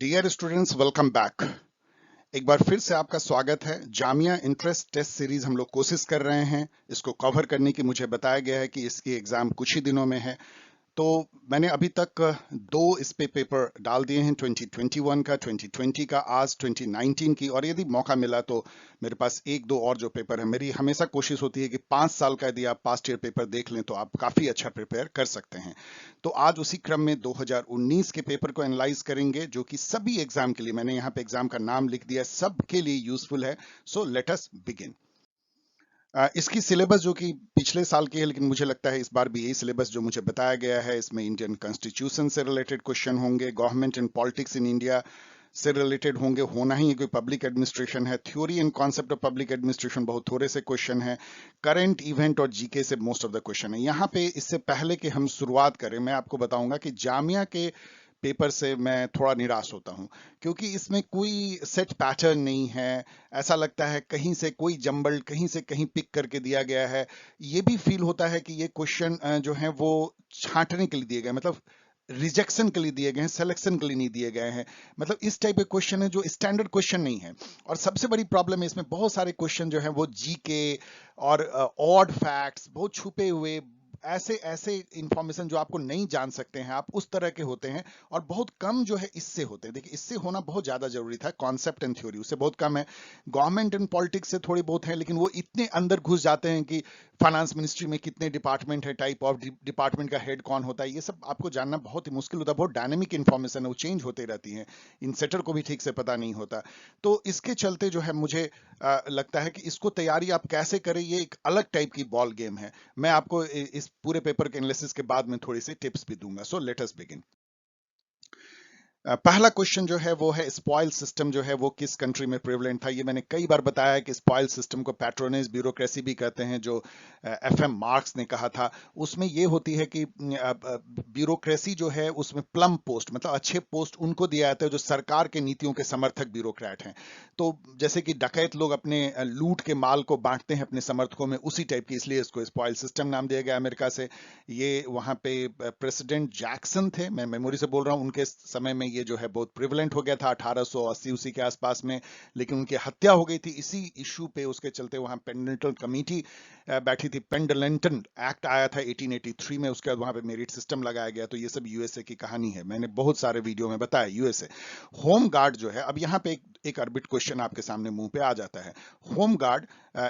Dear students, welcome back. एक बार फिर से आपका स्वागत है। जामिया इंट्रेंस टेस्ट सीरीज हम लोग कोशिश कर रहे हैं इसको कवर करने की। मुझे बताया गया है कि इसकी एग्जाम कुछ ही दिनों में है, तो मैंने अभी तक दो इस पे पेपर डाल दिए हैं, 2021 का, 2020 का, आज 2019 की। और यदि मौका मिला तो मेरे पास एक दो और जो पेपर है। मेरी हमेशा कोशिश होती है कि 5 साल का यदि आप पास्ट ईयर पेपर देख लें तो आप काफी अच्छा प्रिपेयर कर सकते हैं। तो आज उसी क्रम में 2019 के पेपर को एनालाइज करेंगे, जो कि सभी एग्जाम के लिए, मैंने यहाँ पे एग्जाम का नाम लिख दिया, सबके लिए यूजफुल है। So let us begin. इसकी सिलेबस जो कि पिछले साल की है, लेकिन मुझे लगता है इस बार भी यही सिलेबस जो मुझे बताया गया है। इसमें इंडियन कॉन्स्टिट्यूशन से रिलेटेड क्वेश्चन होंगे, government and politics in India से रिलेटेड होंगे, होना ही है कोई पब्लिक एडमिनिस्ट्रेशन है। Theory and concept of public administration बहुत थोड़े से क्वेश्चन है। करंट इवेंट और जीके से मोस्ट ऑफ द क्वेश्चन है। यहाँ पे इससे पहले कि हम शुरुआत करें, मैं आपको बताऊंगा कि जामिया के पेपर से मैं थोड़ा निराश होता हूं, क्योंकि इसमें कोई सेट पैटर्न नहीं है। ऐसा लगता है कहीं से कोई जंबल कहीं से कहीं पिक करके दिया गया है। ये भी फील होता है कि ये क्वेश्चन जो है वो छांटने के लिए दिए गए, मतलब रिजेक्शन के लिए दिए गए हैं, सिलेक्शन के लिए नहीं दिए गए हैं। मतलब इस टाइप के क्वेश्चन है जो स्टैंडर्ड क्वेश्चन नहीं है। और सबसे बड़ी प्रॉब्लम है इसमें, बहुत सारे क्वेश्चन जो है वो जीके और ऑड फैक्ट्स, बहुत छुपे हुए, ऐसे ऐसे इंफॉर्मेशन जो आपको नहीं जान सकते हैं आप, उस तरह के होते हैं। और बहुत कम जो है इससे होते हैं। देखिए, इससे होना बहुत ज्यादा जरूरी था, कॉन्सेप्ट एंड थ्योरी उससे बहुत कम है। गवर्नमेंट एंड पॉलिटिक्स से थोड़ी बहुत है, लेकिन वो इतने अंदर घुस जाते हैं कि फाइनेंस मिनिस्ट्री में कितने डिपार्टमेंट है, टाइप ऑफ डिपार्टमेंट का हेड कौन होता है, ये सब आपको जानना बहुत ही मुश्किल होता है। बहुत डायनेमिक इंफॉर्मेशन है, वो चेंज होते रहती है, इंसेटर को भी ठीक से पता नहीं होता। तो इसके चलते जो है मुझे लगता है कि इसको तैयारी आप कैसे करें, ये एक अलग टाइप की बॉल गेम है। मैं आपको इस पूरे पेपर के एनालिसिस के बाद में थोड़ी सी टिप्स भी दूंगा। So let us begin. पहला क्वेश्चन जो है वो है, स्पॉइल सिस्टम जो है वो किस कंट्री में प्रेवलेंट था। ये मैंने कई बार बताया है कि स्पॉइल सिस्टम को पैट्रोनेज ब्यूरोक्रेसी भी कहते हैं, जो एफएम मार्क्स ने कहा था। उसमें ये होती है कि ब्यूरोक्रेसी जो है उसमें प्लम पोस्ट, मतलब अच्छे पोस्ट उनको दिया जाता है जो सरकार के नीतियों के समर्थक ब्यूरोक्रेट हैं। तो जैसे कि डकैत लोग अपने लूट के माल को बांटते हैं अपने समर्थकों में, उसी टाइप की, इसलिए इसको स्पॉइल सिस्टम नाम दिया गया अमेरिका से। ये वहां पे प्रेसिडेंट जैक्सन थे, मैं मेमोरी से बोल रहा हूं, उनके समय में ये जो है बहुत प्रिवलेंट हो गया था, 1880 उसी के आसपास में। लेकिन उनकी हत्या हो गई थी इसी इशू पे, उसके चलते वहां पेंडलेटन कमेटी बैठी थी। पेंडलेटन एक्ट आया था 1883 में, उसके बाद वहां पे मेरिट सिस्टम लगाया गया। तो ये सब यूएसए की कहानी है, मैंने बहुत सारे वीडियो में बताया यूएसए। होम गार्ड जो है, अब यहाँ पे एक अर्बिट क्वेश्चन आपके सामने मुंह पे आ जाता है। होम गार्ड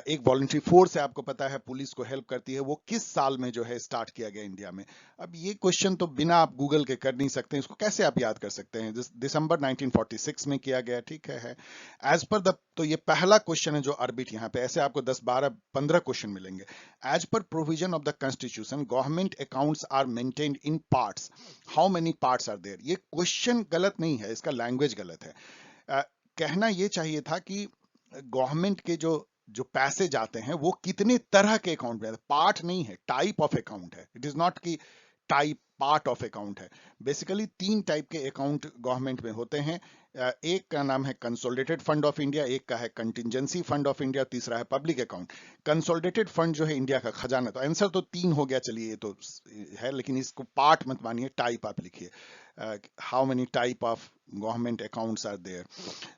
एक वॉलंटरी फोर्स है, आपको पता है, पुलिस को हेल्प करती है। वो किस साल में जो है स्टार्ट किया गया इंडिया में? अब ये क्वेश्चन तो बिना आप गूगल के कर नहीं सकते, इसको कैसे आप याद कर सकते हैं? दिसंबर 1946 में किया गया, ठीक है। एज पर द, तो ये पहला क्वेश्चन है जो अर्बिट यहाँ पे, ऐसे आपको 10 12 15 क्वेश्चन मिलेंगे। As per provision of the constitution government accounts are maintained in parts, how many parts are there? ये क्वेश्चन गलत नहीं है, इसका लैंग्वेज गलत है। अ, कहना ये चाहिए था कि गवर्नमेंट के जो जो पैसे जाते हैं वो कितने तरह के अकाउंट में, पार्ट नहीं है, टाइप ऑफ अकाउंट है। इट इज नॉट कि टाइप पार्ट ऑफ अकाउंट है। बेसिकली 3 टाइप के अकाउंट गवर्नमेंट में होते हैं। एक का नाम है कंसोलिडेटेड फंड ऑफ इंडिया, एक का है कंटिजेंसी फंड ऑफ इंडिया, तीसरा है पब्लिक अकाउंट। कंसोलिडेटेड फंड जो है इंडिया का खजाना। तो आंसर तो 3 हो गया, चलिए ये तो है, लेकिन इसको पार्ट मत मानिए, टाइप आप लिखिए। How many type of government accounts are there?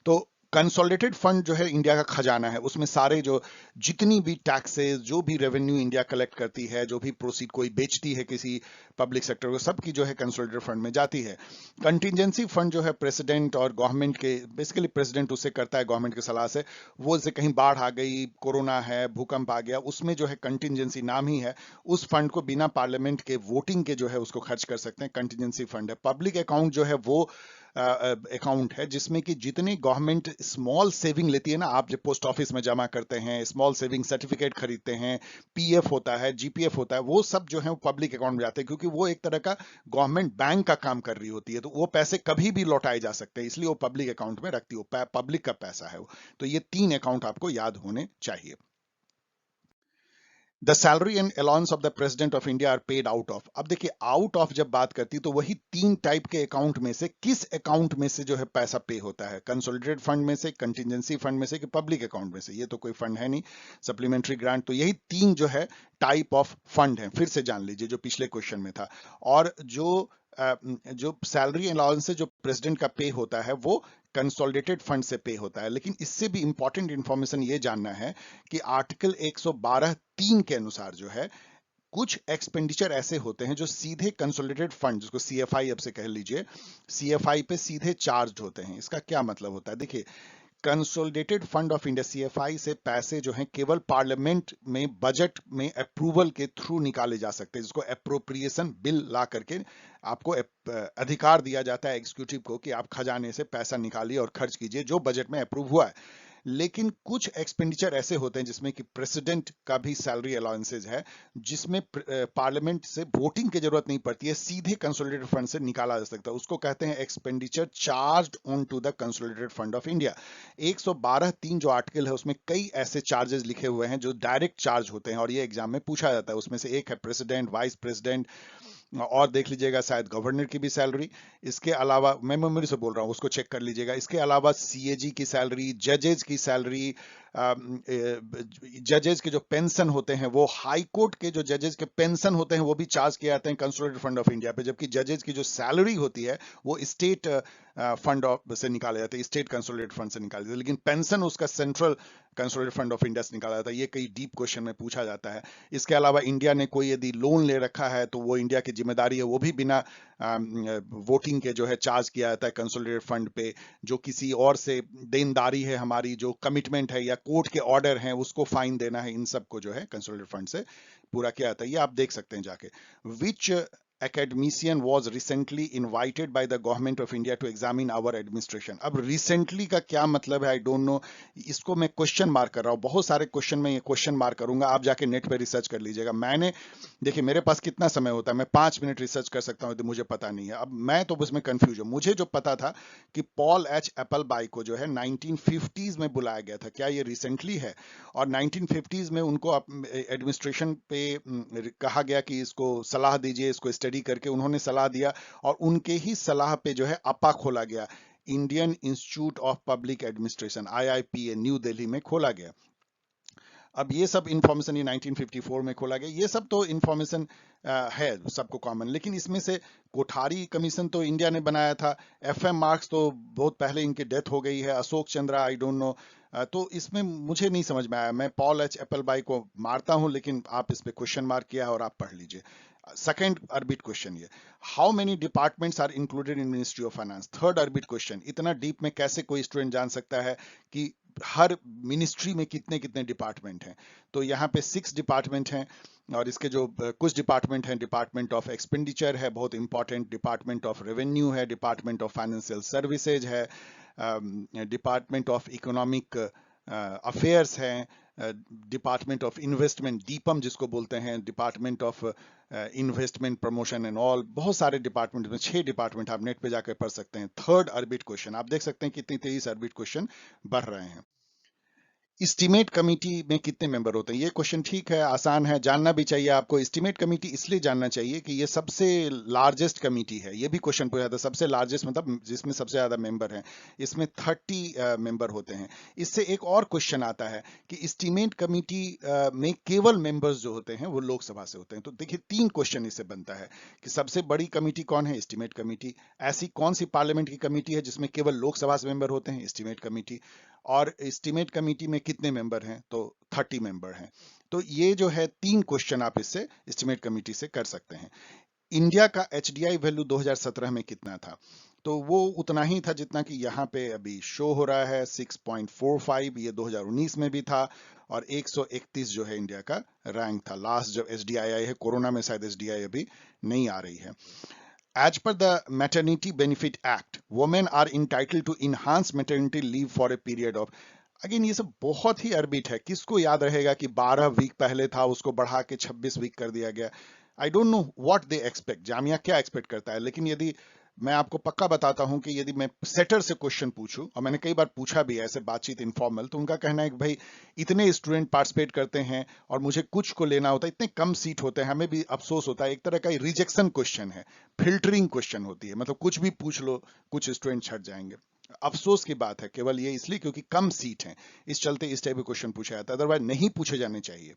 तो कंसोलिडेटेड फंड जो है इंडिया का खजाना है, उसमें सारे जो जितनी भी टैक्सेस, जो भी रेवेन्यू इंडिया कलेक्ट करती है, जो भी प्रोसीड कोई बेचती है किसी पब्लिक सेक्टर को, सबकी जो है कंसोलिडेटेड फंड में जाती है। कंटिजेंसी फंड जो है प्रेसिडेंट और गवर्नमेंट के, बेसिकली प्रेसिडेंट उससे करता है गवर्नमेंट की सलाह से, वो जैसे कहीं बाढ़ आ गई, कोरोना है, भूकंप आ गया, उसमें जो है कंटिजेंसी नाम ही है, उस फंड को बिना पार्लियामेंट के वोटिंग के जो है उसको खर्च कर सकते हैं, कंटिजेंसी फंड है। पब्लिक अकाउंट जो है वो अकाउंट है जिसमें कि जितनी गवर्नमेंट स्मॉल सेविंग लेती है ना, आप जब पोस्ट ऑफिस में जमा करते हैं, स्मॉल सेविंग सर्टिफिकेट खरीदते हैं, पीएफ होता है, जीपीएफ होता है, वो सब जो है वो पब्लिक अकाउंट में जाते हैं, क्योंकि वो एक तरह का गवर्नमेंट बैंक का काम कर रही होती है। तो वो पैसे कभी भी लौटाए जा सकते हैं, इसलिए वो पब्लिक अकाउंट में रखती है, पब्लिक का पैसा है वो। तो ये 3 अकाउंट आपको याद होने चाहिए। The salary and allowance of the president of India are paid out of. अब देखिए, आउट ऑफ जब बात करती तो वही 3 टाइप के अकाउंट में से किस अकाउंट में से जो है पैसा पे होता है? कंसोलिडेटेड फंड में से, कंटिजेंसी फंड में से, कि पब्लिक अकाउंट में से? ये तो कोई फंड है नहीं, सप्लीमेंट्री ग्रांट। तो यही 3 जो है टाइप ऑफ फंड है, फिर से जान लीजिए, जो पिछले क्वेश्चन में था। और जो जो सैलरी अलाउंस जो प्रेसिडेंट का पे होता है वो कंसोलिडेटेड फंड से पे होता है। लेकिन इससे भी इंपॉर्टेंट इंफॉर्मेशन ये जानना है कि आर्टिकल 112(3) के अनुसार जो है कुछ एक्सपेंडिचर ऐसे होते हैं जो सीधे कंसोलिडेटेड फंड, जिसको सीएफआई अब से कह लीजिए, सीएफआई पे सीधे चार्ज होते हैं। इसका क्या मतलब होता है? देखिए, consolidated fund of India CFI से पैसे जो हैं केवल पार्लियामेंट में बजट में अप्रूवल के थ्रू निकाले जा सकते हैं, जिसको अप्रोप्रिएशन बिल ला करके आपको अधिकार दिया जाता है एग्जीक्यूटिव को कि आप खजाने से पैसा निकालिए और खर्च कीजिए जो बजट में अप्रूव हुआ है। लेकिन कुछ एक्सपेंडिचर ऐसे होते हैं जिसमें कि प्रेसिडेंट का भी सैलरी अलाउंसेज है, जिसमें पार्लियामेंट से वोटिंग की जरूरत नहीं पड़ती है, सीधे कंसोलिडेटेड फंड से निकाला जा सकता है। उसको कहते हैं expenditure charged on to the consolidated fund of India. 112(3) जो आर्टिकल है उसमें कई ऐसे चार्जेस लिखे हुए हैं जो डायरेक्ट चार्ज होते हैं और ये एग्जाम में पूछा जाता है। उसमें से एक है प्रेसिडेंट, वाइस प्रेसिडेंट, और देख लीजिएगा शायद गवर्नर की भी सैलरी। इसके अलावा मैं मेमोरी से बोल रहा हूँ, उसको चेक कर लीजिएगा। इसके अलावा सीएजी की सैलरी, जजेज की सैलरी, जजेज के जो पेंशन होते हैं, वो हाई कोर्ट के जो जजेज के पेंशन होते हैं वो भी चार्ज किए जाते हैं कंसोलिडेटेड फंड ऑफ इंडिया पे, जबकि जजेज की जो सैलरी होती है वो स्टेट फंड ऑफ से निकाले जाते हैं, स्टेट कंसोलिडेटेड फंड से निकाले जाते हैं, लेकिन पेंशन उसका central consolidated fund of India से निकाला जाता है। ये कई डीप क्वेश्चन में पूछा जाता है। इसके अलावा इंडिया ने कोई यदि लोन ले रखा है तो वो इंडिया की जिम्मेदारी है, वो भी बिना वोटिंग के जो है चार्ज किया जाता है कंसोलिडेटेड फंड पे। जो किसी और से देनदारी है, हमारी जो कमिटमेंट है या कोर्ट के ऑर्डर हैं, उसको फाइन देना है, इन सब को जो है कंसोलिडेटेड फंड से पूरा किया जाता है। ये आप देख सकते हैं जाके। विच academician was recently invited by the government of India to examine our administration। अब recently का क्या मतलब है, आई डोंट नो। इसको मैं क्वेश्चन मार्क कर रहा हूँ, बहुत सारे क्वेश्चन में ये क्वेश्चन मार्क करूंगा, आप जाके नेट पे रिसर्च कर लीजिएगा। मैंने, देखिए मेरे पास कितना समय होता है, मैं 5 मिनट रिसर्च कर सकता हूँ, तो मुझे पता नहीं है। अब मैं तो उसमें कंफ्यूज हूँ। मुझे जो पता था कि पॉल एच एप्पलबाई को जो है 1950s में बुलाया गया था, क्या ये रिसेंटली है? और 1950s में उनको एडमिनिस्ट्रेशन पे कहा गया कि इसको सलाह दीजिए, इसको स्टडी करके उन्होंने सलाह दिया, और उनके ही सलाह पे जो है अपा खोला गया, Indian institute of public administration, IIPA, new Delhi में खोला गया। अब ये सब इंफॉर्मेशन ये 1954 में खोला गया, ये सब तो इंफॉर्मेशन है सबको कॉमन। लेकिन इसमें से कोठारी कमीशन तो इंडिया ने बनाया था, एफएम मार्क्स तो बहुत पहले इनकी डेथ हो गई है, Ashok Chandra I don't know. तो इसमें मुझे नहीं समझ में आया। मैं पॉल एच एप्पलबाई को मारता हूं, लेकिन आप इस पे क्वेश्चन मार्क किया है और आप पढ़ लीजिए। सेकंड अर्बिट क्वेश्चन ये, how many departments are included in ministry of finance. Third orbit question, इतना डीप में कैसे कोई स्टूडेंट जान सकता है कि हर मिनिस्ट्री में कितने कितने डिपार्टमेंट हैं? तो यहाँ पे 6 डिपार्टमेंट हैं, और इसके जो कुछ डिपार्टमेंट हैं, डिपार्टमेंट ऑफ एक्सपेंडिचर है बहुत इंपॉर्टेंट, डिपार्टमेंट ऑफ रेवेन्यू है, डिपार्टमेंट ऑफ फाइनेंशियल सर्विसेज है, डिपार्टमेंट ऑफ इकोनॉमिक अफेयर्स हैं, डिपार्टमेंट ऑफ इन्वेस्टमेंट, डीपम जिसको बोलते हैं, department of investment promotion and all, बहुत सारे डिपार्टमेंट में 6 डिपार्टमेंट आप नेट पे जाकर पढ़ सकते हैं। थर्ड अर्बिट क्वेश्चन, आप देख सकते हैं कितनी तेजी से अर्बिट क्वेश्चन बढ़ रहे हैं। इस्टीमेट कमेटी में कितने मेंबर होते हैं? ये क्वेश्चन ठीक है, आसान है, जानना भी चाहिए आपको। इस्टीमेट कमेटी इसलिए जानना चाहिए कि ये सबसे लार्जेस्ट कमेटी है। ये भी क्वेश्चन पूछा था, सबसे लार्जेस्ट मतलब जिसमें सबसे ज्यादा मेंबर हैं। इसमें 30 मेंबर होते हैं। इससे एक और क्वेश्चन आता है कि इस्टीमेट कमेटी में केवल मेंबर्स जो होते हैं वो लोकसभा से होते हैं। तो देखिए 3 क्वेश्चन इससे बनता है कि सबसे बड़ी कमेटी कौन है? Estimate committee. ऐसी कौन सी पार्लियामेंट की कमेटी है जिसमें केवल लोकसभा से मेंबर होते हैं? Estimate committee. और एस्टिमेट कमेटी में कितने मेंबर हैं? तो 30 मेंबर हैं। तो ये जो है 3 क्वेश्चन आप इससे एस्टिमेट कमेटी से कर सकते हैं। इंडिया का एचडीआई वैल्यू 2017 में कितना था? तो वो उतना ही था जितना कि यहाँ पे अभी शो हो रहा है, 6.45। ये 2019 में भी था, और 131 जो है इंडिया का रैंक था लास्ट जब एसडीआई आई है। कोरोना में शायद एसडीआई अभी नहीं आ रही है। As per the Maternity Benefit Act, women are entitled to enhanced maternity leave for a period of, again ये सब बहुत ही अर्बिट है, किसको याद रहेगा कि 12 वीक पहले था, उसको बढ़ा के 26 वीक कर दिया गया। I don't know what they expect, Jamia क्या एक्सपेक्ट करता है। लेकिन यदि मैं आपको पक्का बताता हूं कि यदि मैं सेटर से क्वेश्चन पूछूं, और मैंने कई बार पूछा भी है ऐसे बातचीत इनफॉर्मल, तो उनका कहना है कि भाई इतने स्टूडेंट पार्टिसिपेट करते हैं और मुझे कुछ को लेना होता है, इतने कम सीट होते हैं, हमें भी अफसोस होता है। एक तरह का रिजेक्शन क्वेश्चन है, फिल्टरिंग क्वेश्चन होती है, मतलब कुछ भी पूछ लो, कुछ स्टूडेंट छट जाएंगे। अफसोस की बात है केवल ये इसलिए क्योंकि कम सीट है, इस चलते इस टाइप के क्वेश्चन पूछा जाता है, अदरवाइज नहीं पूछे जाने चाहिए।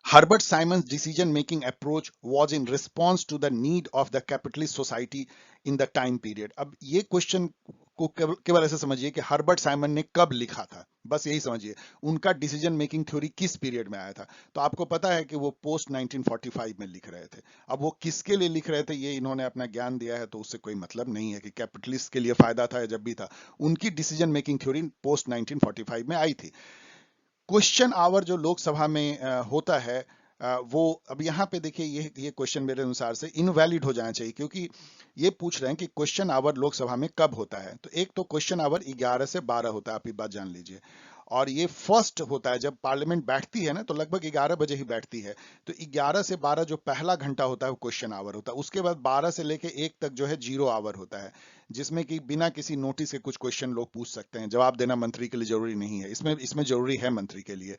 Herbert Simon's decision-making approach was in response to the need of the capitalist society in the time period. अब ये क्वेश्चन को केवल ऐसे समझिए कि हर्बर्ट साइमन ने कब लिखा था, बस यही समझिए। उनका डिसीजन मेकिंग थ्योरी किस पीरियड में आया था, तो आपको पता है कि वो पोस्ट 1945 में लिख रहे थे। अब वो किसके लिए लिख रहे थे, ये इन्होंने अपना ज्ञान दिया है, तो उससे कोई मतलब नहीं है कि कैपिटलिस्ट के लिए फायदा था या जब भी था। उनकी डिसीजन मेकिंग थ्योरी पोस्ट 1945 में आई थी। क्वेश्चन आवर जो लोकसभा में होता है, वो अब यहाँ पे देखिए, ये क्वेश्चन मेरे अनुसार से इनवैलिड हो जाना चाहिए, क्योंकि ये पूछ रहे हैं कि क्वेश्चन आवर लोकसभा में कब होता है। तो एक तो क्वेश्चन आवर 11 से 12 होता है, आप ये बात जान लीजिए। और ये फर्स्ट होता है जब पार्लियामेंट बैठती है ना, तो लगभग 11 बजे ही बैठती है। तो 11 से 12 जो पहला घंटा होता है वो क्वेश्चन आवर होता है। उसके बाद 12 से लेके 1 तक जो है जीरो आवर होता है, जिसमें कि बिना किसी नोटिस के कुछ क्वेश्चन लोग पूछ सकते हैं। जवाब देना मंत्री के लिए जरूरी नहीं है, इसमें इसमें जरूरी है मंत्री के लिए।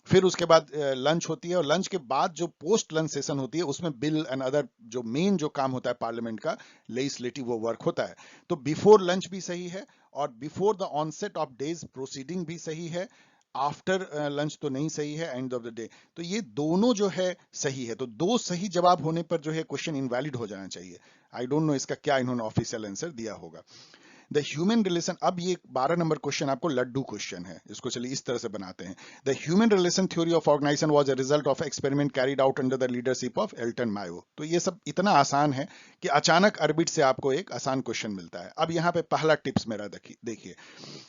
फिर उसके बाद लंच होती है, और लंच के बाद जो पोस्ट लंच सेशन होती है, उसमें बिल एंड अदर जो मेन जो काम होता है पार्लियामेंट का, लेजिस्लेटिव वो वर्क होता है। तो बिफोर लंच भी सही है, और before the onset of days proceeding भी सही है, आफ्टर लंच तो नहीं सही है, एंड ऑफ द डे। तो ये दोनों जो है सही है। तो दो सही जवाब होने पर जो है क्वेश्चन इनवैलिड हो जाना चाहिए। आई डोंट नो इसका क्या इन्होंने ऑफिशियल आंसर दिया होगा। द ह्यूमन रिलेशन, अब ये 12 नंबर क्वेश्चन आपको लड्डू क्वेश्चन है, इसको चलिए इस तरह से बनाते हैं। The human relation theory of organization was a result of experiment carried out under the leadership of Elton Mayo. तो ये सब इतना आसान है कि अचानक अरबिट से आपको एक आसान क्वेश्चन मिलता है। अब यहाँ पे पहला टिप्स मेरा देखिए,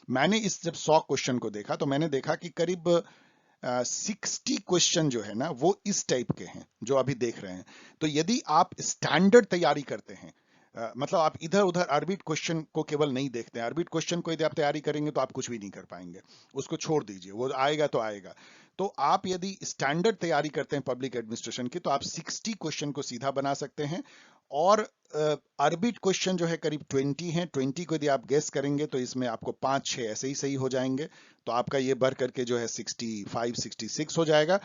मैंने इस जब 100 क्वेश्चन को देखा, तो मैंने देखा कि करीब 60 क्वेश्चन जो है ना, वो इस टाइप के हैं जो अभी देख रहे हैं। तो यदि आप स्टैंडर्ड तैयारी करते हैं, मतलब आप इधर उधर आर्बिट क्वेश्चन को केवल नहीं देखते हैं, आर्बिट क्वेश्चन को यदि आप तैयारी करेंगे तो आप कुछ भी नहीं कर पाएंगे, उसको छोड़ दीजिए, वो आएगा तो आएगा। तो आप यदि स्टैंडर्ड तैयारी करते हैं पब्लिक एडमिनिस्ट्रेशन की, तो आप 60 क्वेश्चन को सीधा बना सकते हैं। और आर्बिट क्वेश्चन जो है करीब 20 हैं, 20 को यदि आप गेस करेंगे तो इसमें आपको 5-6 ऐसे ही सही हो जाएंगे, तो आपका ये बढ़ करके जो है 65 66 हो जाएगा।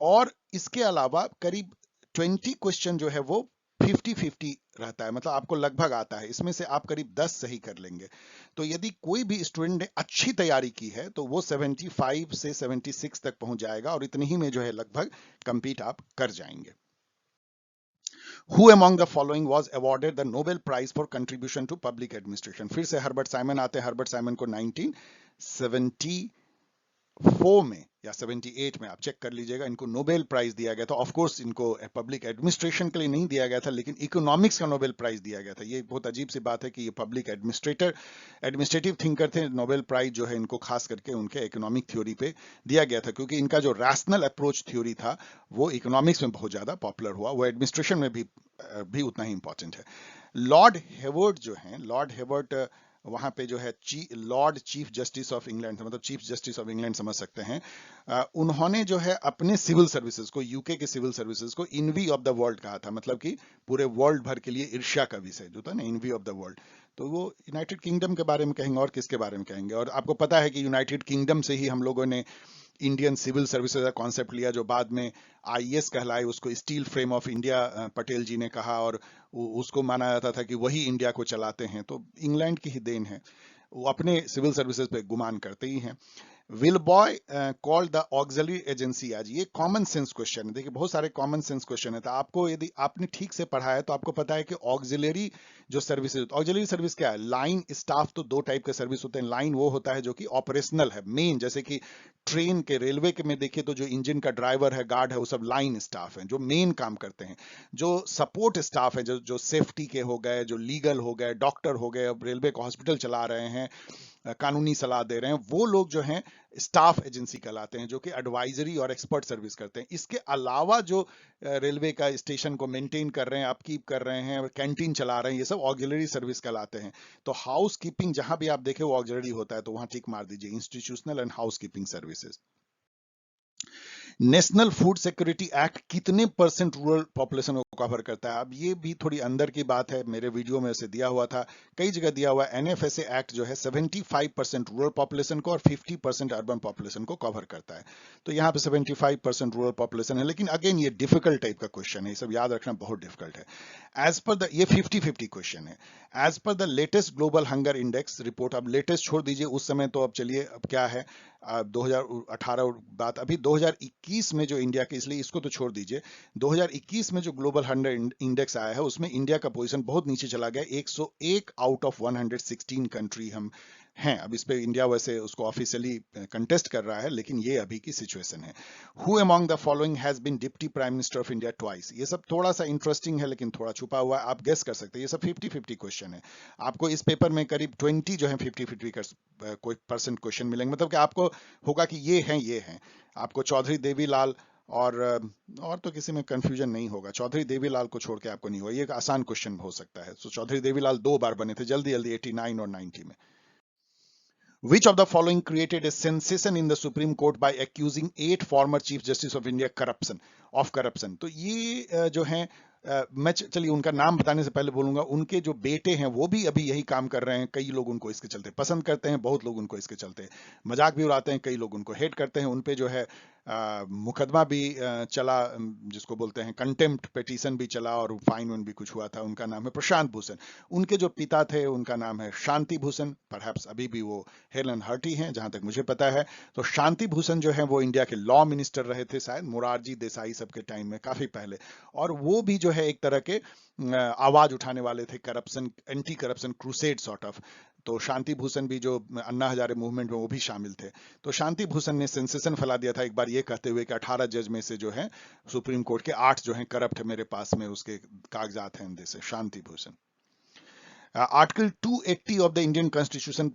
और इसके अलावा करीब 20 क्वेश्चन जो है वो 50-50 रहता है, मतलब आपको लगभग आता है, इसमें से आप करीब 10 सही कर लेंगे। तो यदि कोई भी स्टूडेंट ने अच्छी तैयारी की है तो वो 75 से 76 तक पहुंच जाएगा, और इतनी ही में जो है लगभग कंप्लीट आप कर जाएंगे। Who among the following was awarded the Nobel Prize for contribution to public administration? फिर से हर्बर्ट साइमन आते हैं। हर्बर्ट साइमन को 1974 में या 78 में, आप चेक कर लीजिएगा, इनको नोबेल प्राइज दिया गया था। ऑफ कोर्स इनको पब्लिक एडमिनिस्ट्रेशन के लिए नहीं दिया गया था, लेकिन इकोनॉमिक्स का नोबेल प्राइज दिया गया था। ये बहुत अजीब सी बात है कि ये पब्लिक एडमिनिस्ट्रेटिव थिंकर थे। नोबेल प्राइज जो है इनको खास करके उनके इकोनॉमिक थ्योरी पे दिया गया था, क्योंकि इनका जो रैशनल अप्रोच थ्योरी था वो इकोनॉमिक्स में बहुत ज्यादा पॉपुलर हुआ, वो एडमिनिस्ट्रेशन में भी उतना ही इंपॉर्टेंट है। लॉर्ड हेवर्ट जो है, लॉर्ड हेवर्ट वहां पे जो है Lord chief justice of England, मतलब चीफ जस्टिस ऑफ इंग्लैंड समझ सकते हैं। उन्होंने जो है अपने सिविल सर्विसेज को, यूके के सिविल सर्विसेज को इनवी ऑफ द वर्ल्ड कहा था, मतलब कि पूरे वर्ल्ड भर के लिए ईर्ष्या का विषय जो था ना, इनवी ऑफ द वर्ल्ड। तो वो यूनाइटेड किंगडम के बारे में कहेंगे, और किसके बारे में कहेंगे? और आपको पता है कि यूनाइटेड किंगडम से ही हम लोगों ने इंडियन सिविल सर्विसेज का कॉन्सेप्ट लिया, जो बाद में आईएएस कहलाए, उसको steel frame of India Patel ji ने कहा, और उसको माना जाता था कि वही इंडिया को चलाते हैं। तो इंग्लैंड की ही देन है, वो अपने सिविल सर्विसेज पे गुमान करते ही हैं। Will boy called the auxiliary agency आज, ये कॉमन सेंस क्वेश्चन है। देखिए बहुत सारे कॉमन सेंस क्वेश्चन है, तो आपको यदि आपने ठीक से पढ़ा है तो आपको पता है कि ऑक्सिलरी जो सर्विसेज, ऑक्सिलरी सर्विस क्या है? Line staff. तो दो टाइप के सर्विस होते हैं। लाइन वो होता है जो कि ऑपरेशनल है, मेन, जैसे कि ट्रेन के, रेलवे के में देखिए तो जो इंजन का ड्राइवर है, गार्ड है, वो सब लाइन स्टाफ है जो मेन काम करते हैं। जो सपोर्ट स्टाफ है, जो सेफ्टी के हो गए, जो लीगल हो गए, डॉक्टर हो गए, अब रेलवे का हॉस्पिटल चला रहे हैं, कानूनी सलाह दे रहे हैं, वो लोग जो हैं स्टाफ एजेंसी कहलाते हैं, जो कि एडवाइजरी और एक्सपर्ट सर्विस करते हैं। इसके अलावा जो रेलवे का स्टेशन को मेंटेन कर रहे हैं, अपकीप कर रहे हैं, कैंटीन चला रहे हैं, ये सब ऑक्सिलरी सर्विस कहलाते हैं। तो हाउस कीपिंग जहां भी आप देखें वो ऑक्सिलरी होता है, तो वहां टिक मार दीजिए, institutional and house keeping services. National food security act कितने % रूरल पॉपुलेशन कवर करता है। अब ये भी थोड़ी अंदर की बात है, मेरे वीडियो में उसे दिया हुआ था, कई जगह दिया हुआ है। एनएफएसए एक्ट जो है 75% रूरल पॉपुलेशन को और 50% अर्बन पॉपुलेशन को कवर करता है। तो यहाँ पे 75% रूरल पॉपुलेशन है, लेकिन अगेन ये डिफिकल्ट टाइप का क्वेश्चन है, ये सब याद रखना बहुत डिफिकल्ट है। एज पर द, ये 50-50 क्वेश्चन है। As per the latest global hunger index report, अब लेटेस्ट छोड़ दीजिए, उस समय तो अब चलिए अब क्या है 2018 बात, अभी 2021 में जो इंडिया के, इसलिए इसको तो छोड़ दीजिए। 2021 में जो ग्लोबल हंगर इंडेक्स आया है उसमें इंडिया का पोजीशन बहुत नीचे चला गया, 101 आउट ऑफ 116 कंट्री हम हैं। अब इस पे इंडिया वैसे उसको ऑफिशियली कंटेस्ट कर रहा है, लेकिन ये अभी की सिचुएशन है। Who among the following has been deputy prime minister of India twice, ये सब थोड़ा सा इंटरेस्टिंग है लेकिन थोड़ा छुपा हुआ है, आप गेस कर सकते हैं। ये सब 50-50 क्वेश्चन है। आपको इस पेपर में करीब 20 जो है 50-50 कोई परसेंट क्वेश्चन मिलेंगे, मतलब कि आपको होगा कि ये हैं। आपको चौधरी देवीलाल और तो किसी में कंफ्यूजन नहीं होगा, चौधरी देवीलाल को छोड़ के आपको नहीं होगा। ये एक आसान क्वेश्चन हो सकता है। तो चौधरी देवीलाल 2 बार बने थे जल्दी जल्दी, 89 और 90 में। Which of the following created a sensation in the Supreme Court by accusing 8 former Chief Justice of India of corruption? तो ये जो हैं, मैं चलिए उनका नाम बताने से पहले बोलूंगा, उनके जो बेटे हैं वो भी अभी यही काम कर रहे हैं। कई लोग उनको इसके चलते पसंद करते हैं, बहुत लोग उनको इसके चलते मजाक भी उड़ाते हैं, कई लोग उनको हेट करते हैं। उनपे जो है मुकदमा भी चला, जिसको बोलते हैं कंटेम्प्ट पिटीशन भी चला, और फाइन वाइन भी कुछ हुआ था। उनका नाम है प्रशांत भूषण। उनके जो पिता थे उनका नाम है शांति भूषण, परहैप्स अभी भी वो हेलन हर्टी हैं जहां तक मुझे पता है। तो शांति भूषण जो है वो इंडिया के लॉ मिनिस्टर रहे थे, शायद मोरारजी देसाई सबके टाइम में, काफी पहले। और वो भी जो है एक तरह के आवाज उठाने वाले थे, corruption, anti corruption crusade sort of. तो शांति भूषण भी जो अन्ना हजारे मूवमेंट में वो भी शामिल थे। तो शांति भूषण ने सेंसेशन फैला दिया था एक बार ये कहते हुए कि 18 जज में से जो है सुप्रीम कोर्ट के 8 जो हैं करप्ट है, मेरे पास में उसके कागजात हैं जैसे। Shanti Bhushan. Article 280 of the Indian constitution,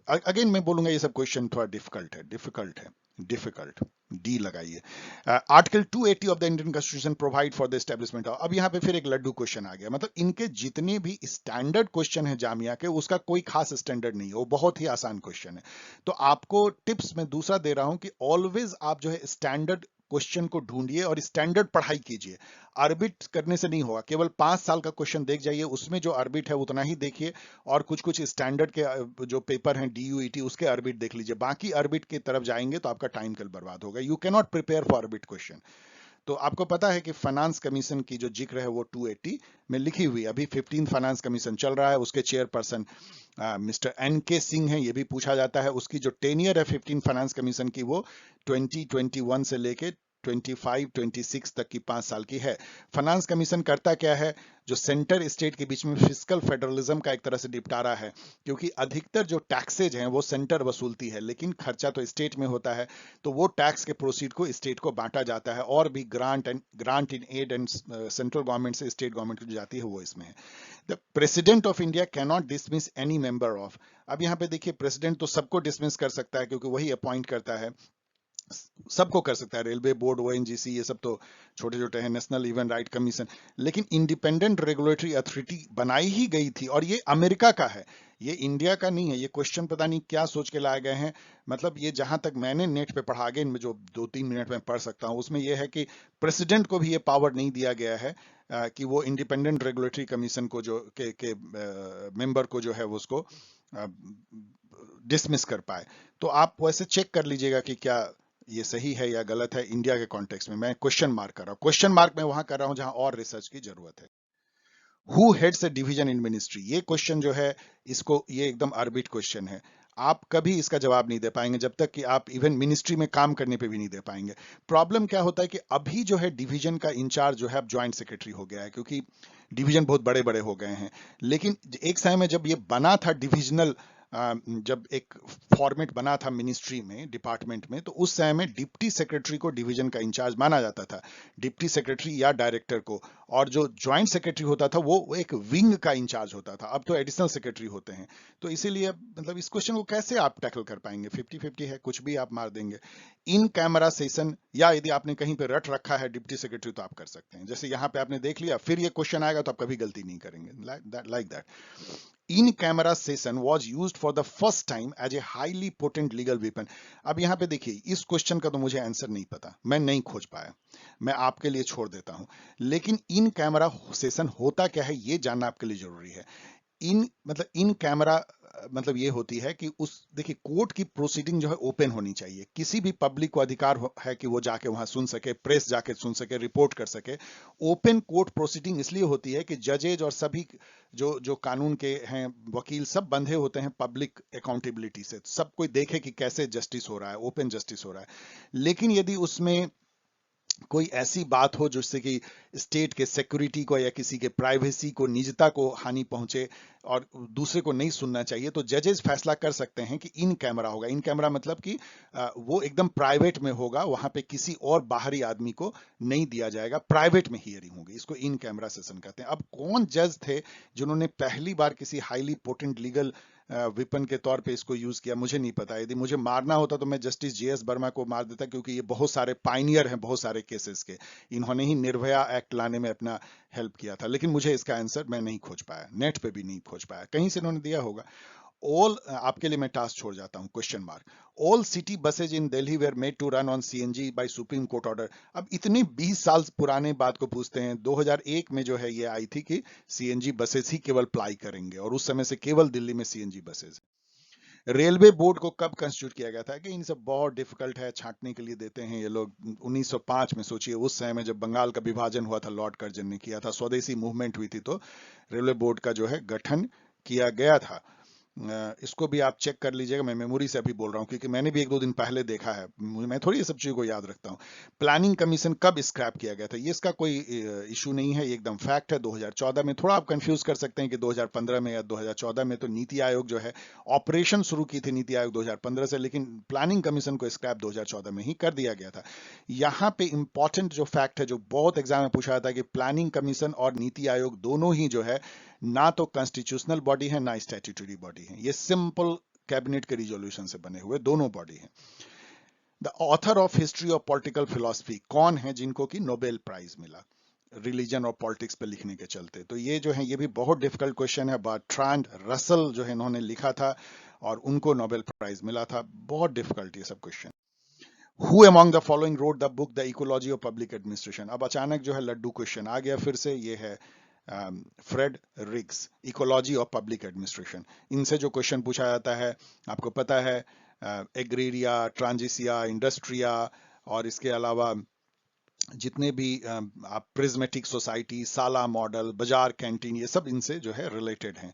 again मैं बोलूंगा ये सब क्वेश्चन थोड़ा डिफिकल्ट डी लगाइए। Article 280 of the Indian constitution provide for the establishment of, अब यहाँ पे फिर एक लड्डू क्वेश्चन आ गया। मतलब इनके जितने भी स्टैंडर्ड क्वेश्चन है जामिया के, उसका कोई खास स्टैंडर्ड नहीं है, वो बहुत ही आसान क्वेश्चन है। तो आपको टिप्स में दूसरा दे रहा हूं कि ऑलवेज आप जो है स्टैंडर्ड क्वेश्चन को ढूंढिए और स्टैंडर्ड पढ़ाई कीजिए। आर्बिट करने से नहीं होगा, केवल 5 साल का क्वेश्चन देख जाइए, उसमें जो आर्बिट है उतना ही देखिए, और कुछ कुछ स्टैंडर्ड के जो पेपर हैं डीयूईटी उसके आर्बिट देख लीजिए। बाकी आर्बिट की तरफ जाएंगे तो आपका टाइम कल बर्बाद होगा। You can not prepare for orbit question. तो आपको पता है कि फाइनेंस कमीशन की जो जिक्र है वो 280 में लिखी हुई, अभी 15 फाइनेंस कमीशन चल रहा है, उसके चेयरपर्सन मिस्टर NK सिंह है। ये भी पूछा जाता है उसकी जो टेनियर है 15 फाइनेंस कमीशन की, वो 2021 से लेके 25-26 तक की 5 साल की है। फाइनेंस कमीशन करता क्या है, जो सेंटर स्टेट के बीच में फिस्कल फेडरलिज्म का एक तरह से निपटारा है, क्योंकि अधिकतर जो टैक्सेज हैं वो सेंटर वसूलती है, लेकिन खर्चा तो स्टेट में होता है। तो वो टैक्स के प्रोसीड को स्टेट को बांटा जाता है, और भी grant in aid and central government से स्टेट गवर्नमेंट को जो जाती है वो इसमें है। The president of India can not dismiss any member of, अब यहाँ पे देखिए प्रेसिडेंट तो सबको डिसमिस कर सकता है क्योंकि वही अपॉइंट करता है, सबको कर सकता है, रेलवे बोर्ड, ONGC, ये सब तो छोटे छोटे हैं, नेशनल इवन राइट कमीशन। लेकिन इंडिपेंडेंट रेगुलेटरी अथॉरिटी बनाई ही गई थी, और ये अमेरिका का है, ये इंडिया का नहीं है। ये क्वेश्चन पता नहीं क्या सोच के लाए गए हैं। मतलब ये जहां तक मैंने नेट पे पढ़ा, आगे इनमें जो 2-3 मिनट में पढ़ सकता हूं, उसमें यह है कि प्रेसिडेंट को भी ये पावर नहीं दिया गया है कि वो इंडिपेंडेंट रेगुलेटरी कमीशन को जो के मेंबर को जो है वो उसको डिसमिस कर पाए। तो आप वैसे चेक कर लीजिएगा कि क्या ये सही है या गलत है इंडिया के कॉन्टेक्स्ट में। मैं क्वेश्चन मार्क कर रहा हूं, क्वेश्चन मार्क मैं वहां कर रहा हूं जहां और रिसर्च की जरूरत है। Who heads a division in ministry, ये क्वेश्चन जो है इसको, ये एकदम आर्बिट क्वेश्चन है। आप कभी इसका जवाब नहीं दे पाएंगे जब तक कि आप इवन मिनिस्ट्री में काम करने पे भी नहीं दे पाएंगे। प्रॉब्लम क्या होता है कि अभी जो है डिवीजन का इंचार्ज जो है अब ज्वाइंट सेक्रेटरी हो गया है, क्योंकि डिवीजन बहुत बड़े बड़े हो गए हैं। लेकिन एक समय में जब ये बना था डिविजनल, जब एक फॉर्मेट बना था मिनिस्ट्री में, डिपार्टमेंट में, तो उस समय में डिप्टी सेक्रेटरी को डिवीजन का इंचार्ज माना जाता था, डिप्टी सेक्रेटरी या डायरेक्टर को, और जो ज्वाइंट सेक्रेटरी होता था वो एक विंग का इंचार्ज होता था। अब तो एडिशनल सेक्रेटरी होते हैं। तो इसीलिए मतलब इस क्वेश्चन को कैसे आप टैकल कर पाएंगे, 50-50 है, कुछ भी आप मार देंगे। इन कैमरा सेशन, या यदि आपने कहीं पे रट रखा है डिप्टी सेक्रेटरी तो आप कर सकते हैं, जैसे यहाँ पे आपने देख लिया, फिर ये क्वेश्चन आएगा तो आप कभी गलती नहीं करेंगे, like that. In camera session was use for the first time as a highly potent legal weapon. अब यहां पे देखिए, इस क्वेश्चन का तो मुझे आंसर नहीं पता, मैं नहीं खोज पाया, मैं आपके लिए छोड़ देता हूं। लेकिन इन कैमरा सेशन होता क्या है ये जानना आपके लिए जरूरी है। इन कैमरा मतलब ये होती है कि उस देखिए कोर्ट की प्रोसीडिंग जो है ओपन होनी चाहिए, किसी भी पब्लिक को अधिकार है कि वो जाके वहां सुन सके, प्रेस जाके सुन सके, रिपोर्ट कर सके। ओपन कोर्ट प्रोसीडिंग इसलिए होती है कि जजेज और सभी जो जो कानून के हैं वकील सब बंधे होते हैं पब्लिक अकाउंटेबिलिटी से, सब कोई देखे कि कैसे जस्टिस हो रहा है, ओपन जस्टिस हो रहा है। लेकिन यदि उसमें कोई ऐसी बात हो जिससे कि स्टेट के सिक्योरिटी को या किसी के प्राइवेसी को, निजता को हानि पहुंचे और दूसरे को नहीं सुनना चाहिए, तो जजेस फैसला कर सकते हैं कि इन कैमरा होगा। इन कैमरा मतलब कि वो एकदम प्राइवेट में होगा, वहां पे किसी और बाहरी आदमी को नहीं दिया जाएगा, प्राइवेट में हियरिंग होगी। इसको इन कैमरा सेशन कहते हैं। अब कौन जज थे जिन्होंने पहली बार किसी हाईली पोटेंट लीगल विपन के तौर पे इसको यूज किया, मुझे नहीं पता। यदि मुझे मारना होता तो मैं जस्टिस जीएस वर्मा को मार देता, क्योंकि ये बहुत सारे पाइनियर हैं बहुत सारे केसेस के। इन्होंने ही निर्भया एक्ट लाने में अपना हेल्प किया था। लेकिन मुझे इसका आंसर मैं नहीं खोज पाया, नेट पे भी नहीं खोज पाया, कहीं से इन्होंने दिया होगा। ऑल आपके लिए मैं टास्क छोड़ जाता हूं, question mark. All city buses in Delhi were made to run on CNG by supreme court order. अब इतनी 20 साल पुराने बात को पूछते हैं। 2001 में जो है ये आई थी कि सीएनजी बसेस ही केवल अप्लाई करेंगे, और उस समय से केवल दिल्ली में सीएनजी बसेज। रेलवे बोर्ड को कब कंस्टिट्यूट किया गया था? कि इन सब बहुत डिफिकल्ट है, छांटने के लिए देते हैं ये लोग। 1905 में। सोचिए उस समय में जब बंगाल का विभाजन हुआ था, लॉर्ड कर्जन ने किया था, स्वदेशी मूवमेंट हुई थी, तो रेलवे बोर्ड का जो है गठन किया गया था। इसको भी आप चेक कर लीजिएगा, मैं मेमोरी से अभी बोल रहा हूँ क्योंकि मैंने भी 1-2 दिन पहले देखा है, मैं थोड़ी ये सब चीजों को याद रखता हूँ। प्लानिंग कमीशन कब स्क्रैप किया गया था? ये इसका कोई इशू नहीं है, ये एकदम फैक्ट है, 2014 में। थोड़ा आप कंफ्यूज कर सकते हैं कि 2015 में या 2014 में, तो नीति आयोग जो है ऑपरेशन शुरू की थी नीति आयोग 2015 से, लेकिन प्लानिंग कमीशन को स्क्रैप 2014 में ही कर दिया गया था। यहाँ पे इंपॉर्टेंट जो फैक्ट है, जो बहुत एग्जाम में पूछा जाता है, कि प्लानिंग कमीशन और नीति आयोग दोनों ही जो है ना तो कॉन्स्टिट्यूशनल बॉडी है ना स्टैट्यूटरी बॉडी है, ये सिंपल कैबिनेट के रिजोल्यूशन से बने हुए दोनों बॉडी हैं। The author of history of political philosophy कौन है जिनको कि नोबेल प्राइज मिला रिलीजन और पॉलिटिक्स पे लिखने के चलते? तो ये जो है ये भी बहुत डिफिकल्ट क्वेश्चन है। बर्ट्रांड रसल जो है इन्होंने लिखा था और उनको नोबेल प्राइज मिला था। बहुत डिफिकल्ट ये सब question. Who among the following wrote the book the ecology of public administration? अब अचानक जो है लड्डू क्वेश्चन आ गया फिर से। ये है Fred Riggs, ecology of public administration. इनसे जो क्वेश्चन पूछा जाता है आपको पता है, एग्रीरिया, ट्रांजिसिया, इंडस्ट्रिया, और इसके अलावा जितने भी आप prismatic society, sala model, bazaar canteen, ये सब इनसे जो है रिलेटेड हैं।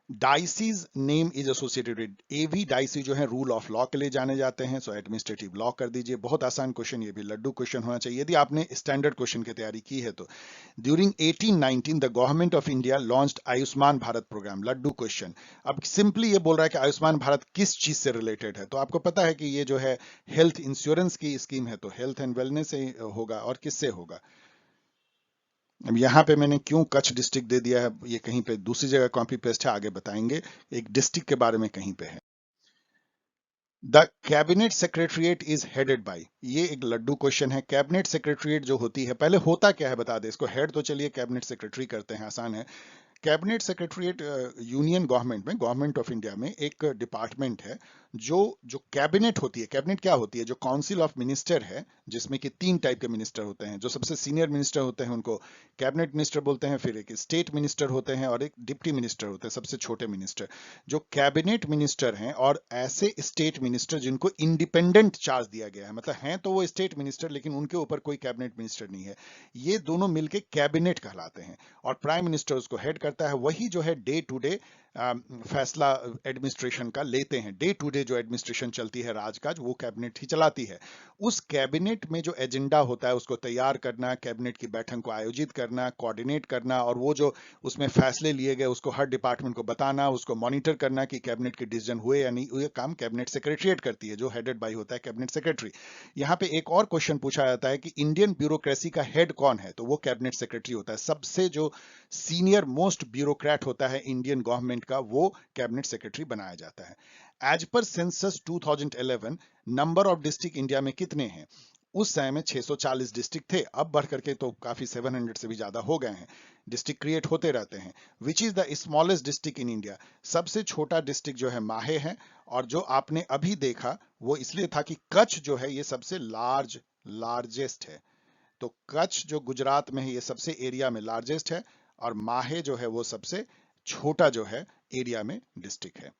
Dicey's name is associated with A डाइसी जो है रूल ऑफ लॉ के लिए जाने जाते हैं, सो एडमिनिस्ट्रेटिव लॉ कर दीजिए। बहुत आसान क्वेश्चन, ये भी लड्डू क्वेश्चन होना चाहिए यदि आपने स्टैंडर्ड क्वेश्चन की तैयारी की है तो। During 1819 the government of India launched Ayushman Bharat programme. लड्डू क्वेश्चन। अब सिंपली ये बोल रहा है कि आयुष्मान भारत किस चीज से रिलेटेड है, तो आपको पता है कि ये जो है हेल्थ इंश्योरेंस की स्कीम है, तो हेल्थ एंड वेलनेस से होगा। और किससे होगा? अब यहाँ पे मैंने क्यों कच्छ डिस्ट्रिक्ट दे दिया है, ये कहीं पे दूसरी जगह कॉपी पेस्ट है, आगे बताएंगे। एक डिस्ट्रिक्ट के बारे में कहीं पे है। The cabinet secretariat is headed by, ये एक लड्डू क्वेश्चन है। कैबिनेट सेक्रेटरिएट जो होती है, पहले होता क्या है बता दे। इसको हेड तो चलिए कैबिनेट सेक्रेटरी करते हैं, आसान है। कैबिनेट सेक्रेटरीट यूनियन गवर्नमेंट में, गवर्नमेंट ऑफ इंडिया में एक डिपार्टमेंट है जो जो कैबिनेट होती है। कैबिनेट क्या होती है? जो काउंसिल ऑफ मिनिस्टर है, जिसमें कि 3 टाइप के मिनिस्टर होते हैं। जो सबसे सीनियर मिनिस्टर होते हैं उनको कैबिनेट मिनिस्टर बोलते हैं, फिर एक स्टेट मिनिस्टर होते हैं और एक डिप्टी मिनिस्टर होते हैं, सबसे छोटे मिनिस्टर। जो कैबिनेट मिनिस्टर हैं और ऐसे स्टेट मिनिस्टर जिनको इंडिपेंडेंट चार्ज दिया गया है, मतलब हैं तो वो स्टेट मिनिस्टर लेकिन उनके ऊपर कोई कैबिनेट मिनिस्टर नहीं है, ये दोनों मिलके कैबिनेट कहलाते हैं। और प्राइम मिनिस्टर उसको हेड करता है। वही जो है डे टू डे फैसला एडमिनिस्ट्रेशन का लेते हैं। डे टू डे जो एडमिनिस्ट्रेशन चलती है राजकाज, वो कैबिनेट ही चलाती है। उस कैबिनेट में जो एजेंडा होता है उसको तैयार करना, कैबिनेट की बैठक को आयोजित करना, कोऑर्डिनेट करना, और वो जो उसमें फैसले लिए गए उसको हर डिपार्टमेंट को बताना, उसको मॉनिटर करना कि कैबिनेट के डिसीजन हुए या नहीं हुए, काम कैबिनेट सेक्रेटरीट करती है, जो हेडेड बाय होता है कैबिनेट सेक्रेटरी। यहाँ पे एक और क्वेश्चन पूछा जाता है कि इंडियन ब्यूरोक्रेसी का हेड कौन है, तो वो कैबिनेट सेक्रेटरी होता है। सबसे जो सीनियर मोस्ट ब्यूरोक्रेट होता है इंडियन गवर्नमेंट का, वो कैबिनेट सेक्रेटरी बनाया जाता है। As per census 2011 number of district India में कितने हैं? उस समय में 640 डिस्ट्रिक्ट थे, अब बढ़ करके तो काफी 700 से भी ज्यादा हो गए हैं। डिस्ट्रिक्ट क्रिएट होते रहते हैं। विच is the smallest district in India? सबसे छोटा डिस्ट्रिक्ट जो है माहे है, और जो आपने अभी देखा वो इसलिए था कि कच्छ जो है ये सबसे लार्जेस्ट है। तो कच्छ जो गुजरात में है ये सबसे एरिया में लार्जेस्ट है, और माहे जो है वो सबसे छोटा जो है एरिया में डिस्ट्रिक्ट है।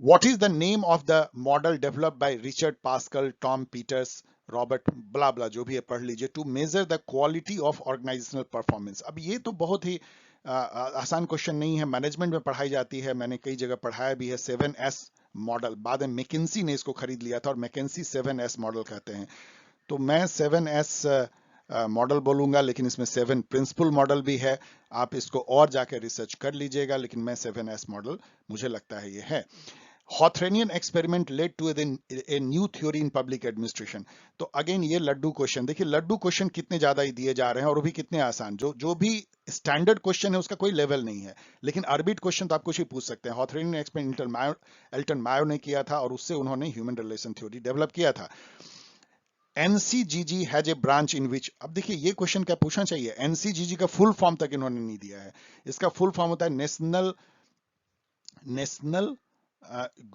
What is the name of the model developed by Richard Pascal, Tom Peters, Robert blah blah, जो भी है पढ़ लीजिए, to measure the quality of organisational performance? अब ये तो बहुत ही आसान क्वेश्चन नहीं है, मैनेजमेंट में पढ़ाई जाती है, मैंने कई जगह पढ़ाया भी है। 7S मॉडल, बाद में मैकेंसी ने इसको खरीद लिया था और मैकेंसी 7S मॉडल कहते हैं। तो मैं 7S मॉडल बोलूंगा, लेकिन इसमें 7 प्रिंसिपल मॉडल भी है, आप इसको और जाके रिसर्च कर लीजिएगा, लेकिन मैं 7S मॉडल मुझे लगता है ये है। Hawthornean experiment led to a new theory in public administration. तो अगेन ये लड्डू क्वेश्चन, देखिए लड्डू क्वेश्चन कितने ज्यादा ही दिए जा रहे हैं और वो भी कितने आसान, जो भी स्टैंडर्ड क्वेश्चन है उसका कोई लेवल नहीं है, लेकिन अर्बिट क्वेश्चन तो आप कुछ ही पूछ सकते हैं। Hawthornean एक्सपेरिमेंट एल्टन मायो ने किया था और उससे उन्होंने ह्यूमन रिलेशन थ्योरी डेवलप किया था। NCGG has a branch in which, अब देखिए ये क्वेश्चन क्या पूछना चाहिए, NCGG का फुल फॉर्म तक इन्होंने नहीं दिया है। इसका फुल फॉर्म होता है नेशनल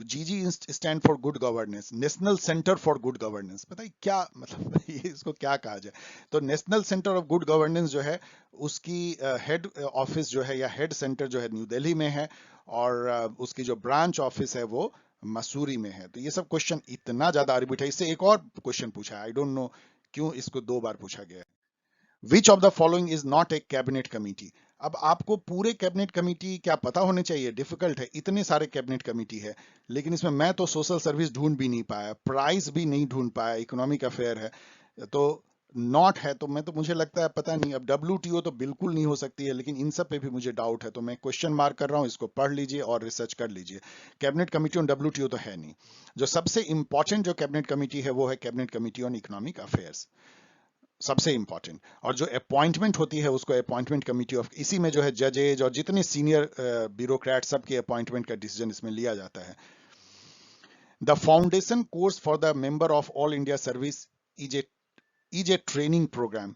जीजी stand for good governance, national centre for good governance. पता है क्या मतलब ये इसको क्या कहा जाए? तो national centre of good governance जो है उसकी हेड ऑफिस जो है या हेड सेंटर जो है न्यू दिल्ली में है, और उसकी जो ब्रांच ऑफिस है वो मसूरी में है। तो ये सब क्वेश्चन इतना ज्यादा अर्बिट है। इससे एक और क्वेश्चन पूछा है, आई डोंट नो क्यों इसको 2 बार पूछा गया है। विच of the following is not A cabinet committee? अब आपको पूरे कैबिनेट कमिटी क्या पता होने चाहिए? डिफिकल्ट है, इतने सारे कैबिनेट कमिटी है, लेकिन इसमें मैं तो सोशल सर्विस ढूंढ भी नहीं पाया, प्राइस भी नहीं ढूंढ पाया, इकोनॉमिक अफेयर है, तो नॉट है। तो मैं तो मुझे लगता है पता नहीं, अब WTO तो बिल्कुल नहीं हो सकती है, लेकिन इन सब पे भी मुझे डाउट है, तो मैं क्वेश्चन मार्क कर रहा हूं, इसको पढ़ लीजिए और रिसर्च कर लीजिए। कैबिनेट कमिटी ऑन WTO तो है नहीं। जो सबसे इंपॉर्टेंट जो कैबिनेट कमिटी है वो है cabinet committee on economic affairs, सबसे इंपॉर्टेंट। और जो अपॉइंटमेंट होती है उसको अपॉइंटमेंट कमिटी ऑफ, इसी में जो है जजेज और जितने सीनियर ब्यूरोक्रेट सबके अपॉइंटमेंट का डिसीजन इसमें लिया जाता है। The foundation course for the member of all India service is a training programme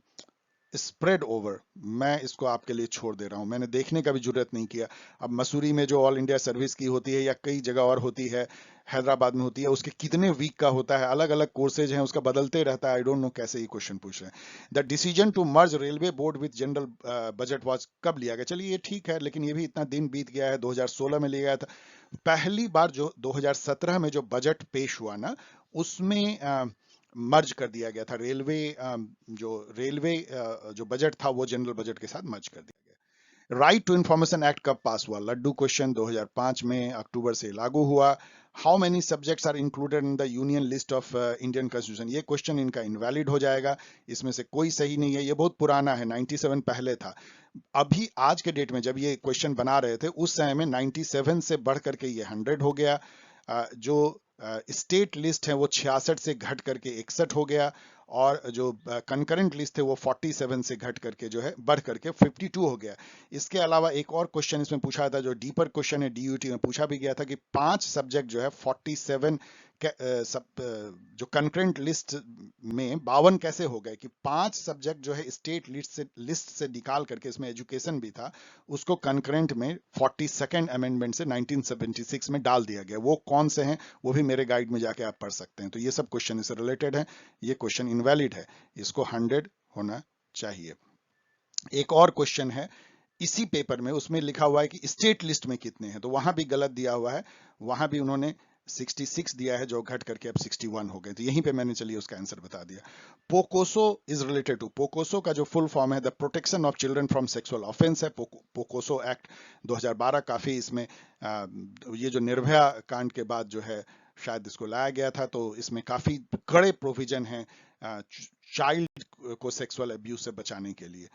spread over, मैं इसको आपके लिए छोड़ दे रहा हूं, मैंने देखने का भी जरूरत नहीं किया। अब मसूरी में जो ऑल इंडिया सर्विस की होती है या कई जगह और होती है, हैदराबाद में होती है, उसके कितने वीक का होता है, अलग अलग कोर्सेज हैं, उसका बदलते रहता है। आई डोंट नो कैसे ये क्वेश्चन पूछ रहे हैं। The decision to merge railway board with general budget was कब लिया गया? चलिए ये ठीक है, लेकिन ये भी इतना दिन बीत गया है, 2016 में लिया गया था। पहली बार जो 2017 में जो बजट पेश हुआ ना, उसमें मर्ज कर दिया गया था रेलवे, जो बजट था वो जनरल बजट के साथ मर्ज कर दिया गया। राइट टू इंफॉर्मेशन एक्ट कब पास हुआ? लड्डू क्वेश्चन, 2005 में अक्टूबर से लागू हुआ। How many subjects are included in the union list of Indian constitution? ये क्वेश्चन इनका इनवैलिड हो जाएगा, इसमें से कोई सही नहीं है, ये बहुत पुराना है, 97 पहले था। अभी आज के डेट में जब ये क्वेश्चन बना रहे थे उस समय में 97 से बढ़ करके ये 100 हो गया। जो स्टेट लिस्ट है वो 66 से घट करके 61 हो गया, और जो कंकरेंट लिस्ट थे वो 47 से घट करके जो है बढ़ करके 52 हो गया। इसके अलावा एक और क्वेश्चन इसमें पूछा था, जो डीपर क्वेश्चन है, DUT में पूछा भी गया था कि 5 सब्जेक्ट जो है 47 जो कंकरेंट लिस्ट में 52 कैसे हो गए, कि 5 सब्जेक्ट जो है स्टेट लिस्ट से निकाल करके, इसमें एजुकेशन भी था, उसको कंकरेंट में 42nd अमेंडमेंट से 1976 में डाल दिया गया। वो कौन से हैं वो भी मेरे गाइड में जाके आप पढ़ सकते हैं। तो ये सब क्वेश्चन इससे रिलेटेड है, ये क्वेश्चन इनवैलिड है, इसको 100 होना चाहिए। एक और क्वेश्चन है इसी पेपर में, उसमें लिखा हुआ है कि स्टेट लिस्ट में कितने हैं, तो वहां भी गलत दिया हुआ है, वहां भी उन्होंने 66 दिया है जो घट करके अब 61 हो गए। तो यहीं पे मैंने चलिए उसका आंसर बता दिया। पोकोसो इज रिलेटेड टू, पोकोसो का जो फुल फॉर्म है the protection of children from sexual offence है। पोकोसो एक्ट 2012 काफी इसमें ये जो निर्भया कांड के बाद जो है शायद इसको लाया गया था, तो इसमें काफी कड़े प्रोविजन हैं चाइल्ड को सेक्सुअल अब्यूज से बचाने के लिए।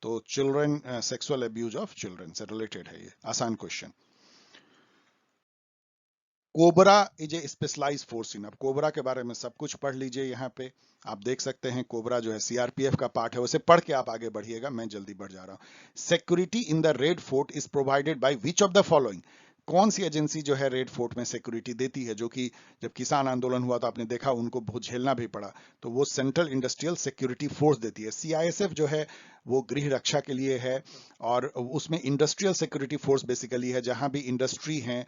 तो children sexual abuse of children से रिलेटेड है ये, आसान question. Cobra is a specialized force in, अब कोबरा के बारे में सब कुछ पढ़ लीजिए, यहाँ पे आप देख सकते हैं कोबरा जो है CRPF का पार्ट है, उसे पढ़ के आप आगे बढ़िएगा, मैं जल्दी बढ़ जा रहा हूँ। Security in the red fort is provided by which of the following? कौन सी एजेंसी जो है रेड फोर्ट में सिक्योरिटी देती है, जो कि जब किसान आंदोलन हुआ तो आपने देखा उनको बहुत झेलना भी पड़ा, तो वो सेंट्रल इंडस्ट्रियल सिक्योरिटी फोर्स देती है। सीआईएसएफ जो है वो गृह रक्षा के लिए है, और उसमें इंडस्ट्रियल सिक्योरिटी फोर्स बेसिकली है, जहां भी इंडस्ट्री है